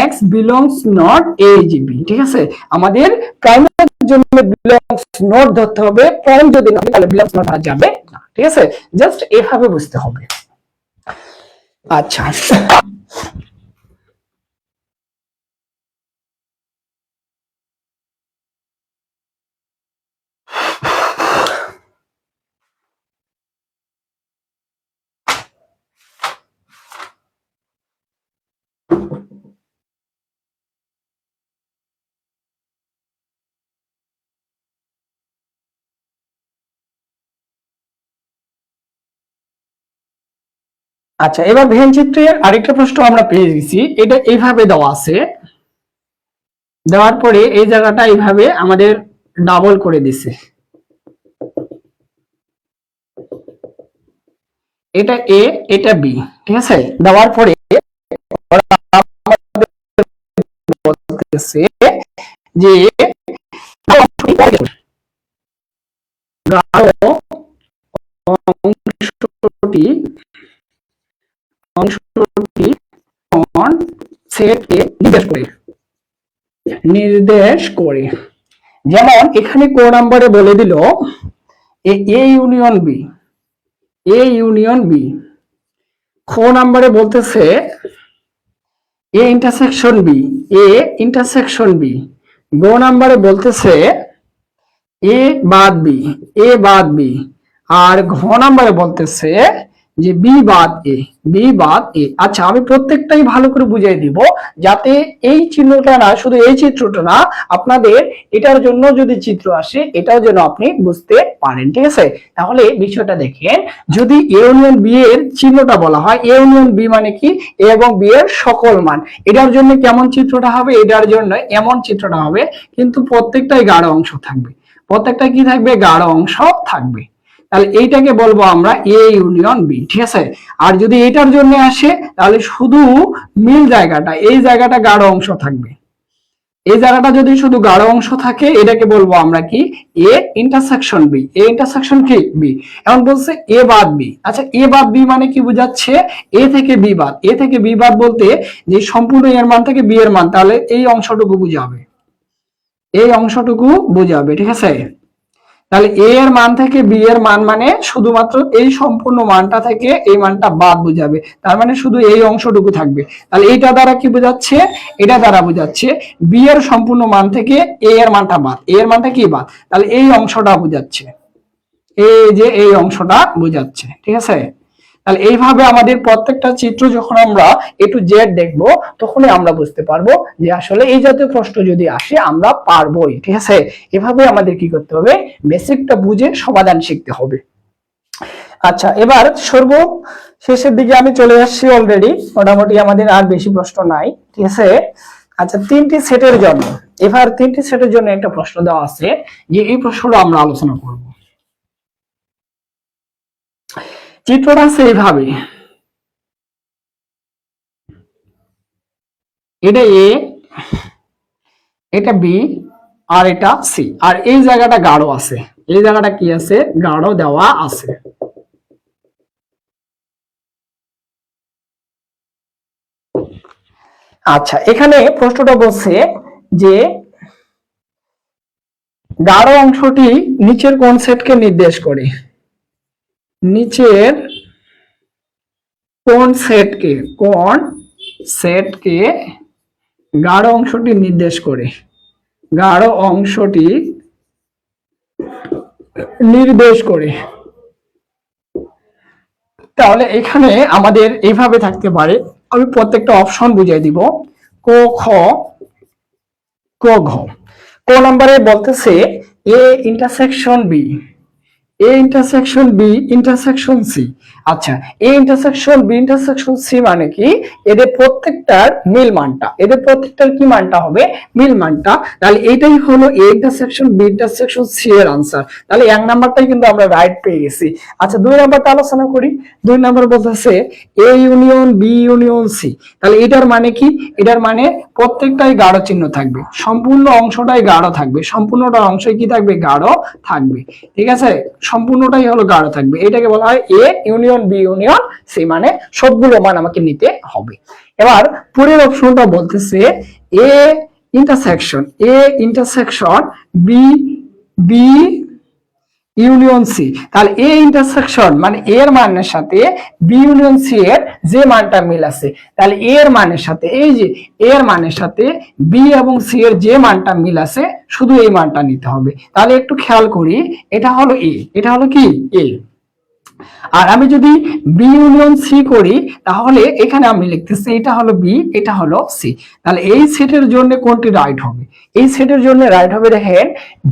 এক্স বিলংস নট এ জি বি। ঠিক আছে, আমাদের প্রাইমের জন্য বিলংস নট ধরতে হবে, প্রাইম যদি না হয় তাহলে বিলংস নট ধরা যাবে না। ঠিক আছে, জাস্ট এভাবে বুঝতে হবে। আচ্ছা, আচ্ছা এবার ভেন চিত্রের আরেকটা প্রশ্ন আমরা পেয়ে গেছি, এটা এইভাবে দেওয়া আছে, দেওয়ার পরে এই জায়গাটা এইভাবে আমাদের ডাবল করে দিছে, এটা এ এটা বি। ঠিক আছে, দেওয়ার পরে বলতেছে যে অংশটি অংশটি কোন সেটকে নির্দেশ করে। যেমন এখানে কো নাম্বারে বলে দিল A union B, A union B. খ নাম্বারে বলতেছে A intersection B, A intersection B. গ নাম্বারে বলতেছে এ বাদ বি, এ বাদ বি। আর ঘ নাম্বারে বলতেছে যে বি বাদ এ, বি বাদ এ। আচ্ছা আমি প্রত্যেকটাই ভালো করে বুঝিয়ে দিব, যাতে এই চিহ্নটা না, শুধু এই চিত্রটা না, আপনাদের এটার জন্য যদি চিত্র আসে এটাও যেন আপনি বুঝতে পারেন। ঠিক আছে, তাহলে বিষয়টা দেখেন, যদি এ ইউনিয়ন বি এর চিহ্নটা বলা হয়, এ ইউনিয়ন বি মানে কি এ এবং বি এর সকল মান, এটার জন্য কেমন চিত্রটা হবে, এটার জন্য এমন চিত্রটা হবে, কিন্তু প্রত্যেকটাই গাঢ় অংশ থাকবে, প্রত্যেকটা কি থাকবে, গাঢ় অংশ থাকবে। তাহলে এইটাকে বলবো আমরা এ ইউনিয়ন বি। ঠিক আছে, আর যদি এটার জন্য আসে তাহলে শুধু মিল জায়গাটা, এই জায়গাটা গাঢ় অংশ থাকবে, এই জায়গাটা যদি শুধু গাঢ় অংশ থাকে এটাকে বলবো আমরা কি A intersection B, A intersection কি বি। এখন বলছে এ বাদ বি। আচ্ছা এ বাদ বি মানে কি বোঝাচ্ছে, এ থেকে বি বাদ, এ থেকে বি বাদ বলতে যে সম্পূর্ণ এর মান থেকে বি এর মান, তাহলে এই অংশটুকু বুঝাবে, এই অংশটুকু বুঝাবে। ঠিক আছে, তাহলে এ এর মান থেকে বি এর মান মানে শুধুমাত্র এই সম্পূর্ণ মানটা থেকে এই মানটা বাদ বুঝাবে, তার মানে শুধু এই অংশটুকু থাকবে। তাহলে এইটা দ্বারা কি বোঝাচ্ছে, এটা দ্বারা বোঝাচ্ছে বি এর সম্পূর্ণ মান থেকে এ এর মানটা বাদ, এ এর মানটা কি বাদ, তাহলে এই অংশটা বোঝাচ্ছে, এই যে এই অংশটা বোঝাচ্ছে। ঠিক আছে, তাহলে এইভাবে আমাদের প্রত্যেকটা চিত্র যখন আমরা এ টু জেড দেখবো তখনই আমরা বুঝতে পারবো যে আসলে এই জাতীয় প্রশ্ন যদি আসে আমরা পারবোই। ঠিক আছে, এভাবে আমাদের কি করতে হবে, বেসিকটা বুঝে সমাধান শিখতে হবে। আচ্ছা এবার সর্ব শেষের দিকে আমি চলে আসছি, অলরেডি মোটামুটি আমাদের আর বেশি প্রশ্ন নাই। ঠিক আছে, আচ্ছা তিনটি সেটের জন্য, এবার তিনটি সেটের জন্য একটা প্রশ্ন দেওয়া আছে, যে এই প্রশ্নটা আমরা আলোচনা করব। চিত্রটা আছে এইভাবে, এটা এ, এটা বি, আর এটা সি, আর এই জায়গাটা গাঢ় আছে, এই জায়গাটা কি আছে, গাঢ় দেওয়া আছে। আচ্ছা এখানে প্রশ্নটা বলছে যে গাঢ় অংশটি নিচের কোন সেটকে নির্দেশ করে, নিচের কোন সেটকে, কোন সেটকে গাঢ় অংশটি নির্দেশ করে, গাঢ় অংশটি নির্দেশ করে। তাহলে এখানে আমাদের এইভাবে থাকতে পারে, আমি প্রত্যেকটা অপশন বুঝিয়ে দিব, ক খ ক ঘ। ক নম্বরে বলতেছে A intersection B, A intersection B intersection C. আচ্ছা, A intersection B intersection C মানে কি, এদের প্রত্যেকটার মিল মানটা, এদের প্রত্যেকটার কি মানটা হবে, মিল মানটা। তাহলে এইটাই হলো A intersection B intersection C এর আনসার। তাহলে এক নাম্বারটাই কিন্তু আমরা রাইট পেয়ে গেছি। আচ্ছা, দুই নাম্বারটা আলোচনা করি। দুই নাম্বার বলতেছে A union B union C. তাহলে এটার মানে কি, এটার মানে প্রত্যেকটাই গাঢ় চিহ্ন থাকবে, সম্পূর্ণ অংশটাই গাঢ় থাকবে, সম্পূর্ণটা অংশই কি থাকবে, গাঢ় থাকবে। ঠিক আছে, সম্পূর্ণটাই হলো গাঢ় থাকবে। এটাকে বলা হয় A union B union C, মানে সবগুলো মান আমাকে নিতে হবে। এবার পরের অপশনটা বলতেছে A intersection B B union C. তাহলে এ ইন্টারসেকশন মানে এর মানের সাথে বি ইউনিয়ন সি এর যে মানটা মিল আছে, তাহলে এর মানের সাথে, এই যে এর মানের সাথে বি এবং সি এর যে মানটা মিল আছে শুধু এই মানটা নিতে হবে। তাহলে একটু খেয়াল করি, এটা হলো এ, এটা হলো কি এ। আর আমি যদি বি ইউনিয়ন সি করি তাহলে এখানে আমি লিখতেছি এটা হলো বি, এটা হলো সি। তাহলে এই সেটের জন্য কোনটি রাইট হবে, এই সেটের জন্য রাইট হবে, দেখেন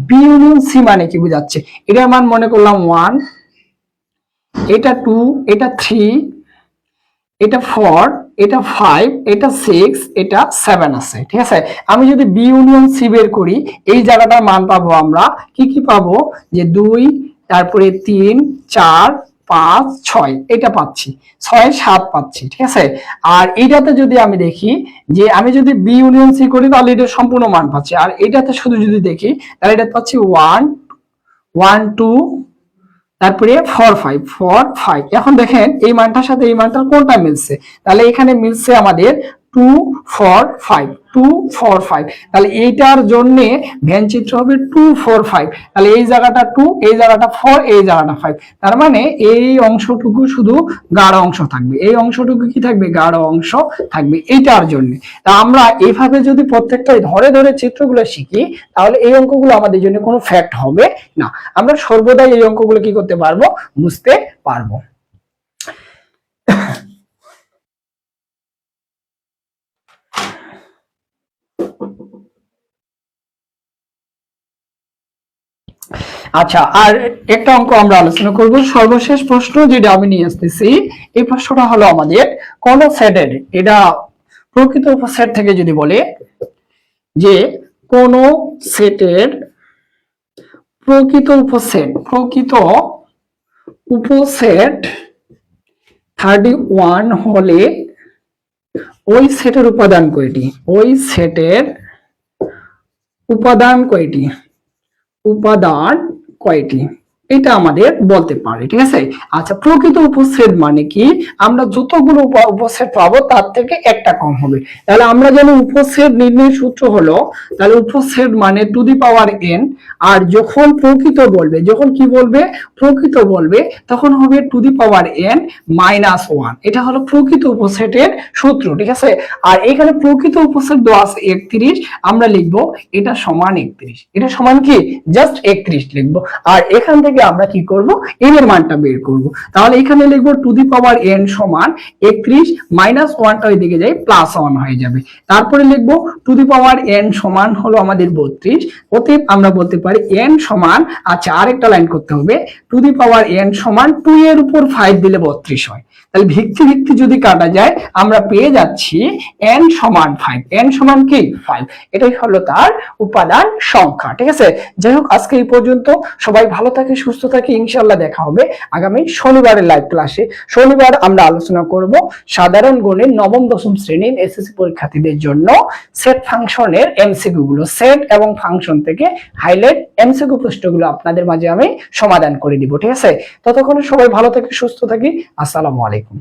বি ইউনিয়ন সি মানে কি বোঝাচ্ছে, এটার মান মনে করলাম 1, এটা 2, এটা 3, এটা 4, এটা 5, এটা 6, এটা 7 আছে। ঠিক আছে, আমি যদি বি ইউনিয়ন সি বের করি এই জায়গাটার মান পাবো আমরা কি কি পাবো, যে 2, তারপরে 3, 4, 5, 6 এটা পাচ্ছি, 6, 7 পাচ্ছি। ঠিক আছে, আর এইটাতে যদি আমি দেখি যে আমি যদি বি ইউনিয়ন সি করি তাহলে এটা সম্পূর্ণ মান পাচ্ছি, আর এটাতে শুধু যদি দেখি তাহলে এটা পাচ্ছি 1, 1, 2, তারপরে 4, 5, 4, 5। এখন দেখেন এই মানটার সাথে এই মানটার কোনটা মিলছে, তাহলে এখানে মিলছে আমাদের 2, 4, 5, 2, 4, 5। তাহলে এইটার জন্য ভেন চিত্র হবে 2, 4, 5। তাহলে এই জায়গাটা 2, এই জায়গাটা 4, এই জায়গাটা 5। তার মানে এই অংশটুকু শুধু গাঢ় অংশ থাকবে, এই অংশটুকু কি থাকবে, গাঢ় অংশ থাকবে এইটার জন্য। তা আমরা এইভাবে যদি প্রত্যেকটাই ধরে ধরে চিত্রগুলো শিখি তাহলে এই অঙ্কগুলো আমাদের জন্য কোনো ফ্যাক্ট হবে না, আমরা সর্বদাই এই অঙ্কগুলো কি করতে পারবো, বুঝতে পারবো। আচ্ছা, আর একটা অঙ্ক আমরা আলোচনা করব, সর্বশেষ প্রশ্ন যেটা আমি নিয়ে আসতেছি। এই প্রশ্নটা হলো আমাদের কোন সেটের, এটা প্রকৃত উপসেট থেকে যদি বলে যে কোন সেটের প্রকৃত উপসেট 31 হলে ওই সেটের উপাদান কয়টি, ওই সেটের উপাদান কয়টি এটা আমাদের বলতে পারে। ঠিক আছে, আচ্ছা প্রকৃত উপসেট মানে কি, আমরা যতগুলো উপসেট পাবো তার থেকে একটা কম হবে। তাহলে আমরা জানি উপসেট নির্ণয়ের সূত্র হলো, তাহলে উপসেট মানে টু দি পাওয়ার n, আর যখন প্রকৃত বলবে, যখন কি বলবে, প্রকৃত বলবে, তখন হবে টু দি পাওয়ার n -1। এটা হলো প্রকৃত উপসেটের সূত্র। ঠিক আছে, আর এখানে প্রকৃত উপসেট দেওয়া আছে 31, আমরা লিখবো এটা সমান 31, এটা সমান কি জাস্ট 31 লিখবো। আর এখান থেকে আমরা কি করব, n এর মানটা বের করব। তাহলে এখানে লিখবো টু দি পাওয়ার n সমান 31 -1টা ওই দিকে যাই +1 হয়ে যাবে। তারপরে লিখবো টু দি পাওয়ার n সমান হলো আমাদের 32। অতএব আমরা বলতে পারি n সমান, আচ্ছা আরেকটা লাইন করতে হবে, টু দি পাওয়ার n সমান 2 এর উপর 5 দিলে 32 হয়। তাহলে ভিত্তি যদি কাটা যায় আমরা পেয়ে যাচ্ছি n সমান 5, n সমান কি 5। এটাই হলো তার উপাদান সংখ্যা। ঠিক আছে, যাই হোক আজকে এই পর্যন্ত, সবাই ভালো থাকে, সুস্থ থাকে, ইনশাআল্লাহ দেখা হবে আগামী শনিবারের লাইভ ক্লাসে। শনিবার আমরা আলোচনা করব সাধারণ গণিত নবম দশম শ্রেণীর এসএসসি পরীক্ষার্থীদের জন্য সেট ফাংশনের এমসিকিউ গুলো, সেট এবং ফাংশন থেকে হাইলাইট এমসিকিউ প্রশ্নগুলো আপনাদের মাঝে আমি সমাধান করে দিব। ঠিক আছে, ততক্ষণ সবাই ভালো থাকে, সুস্থ থাকি। আসসালামু আলাইকুম।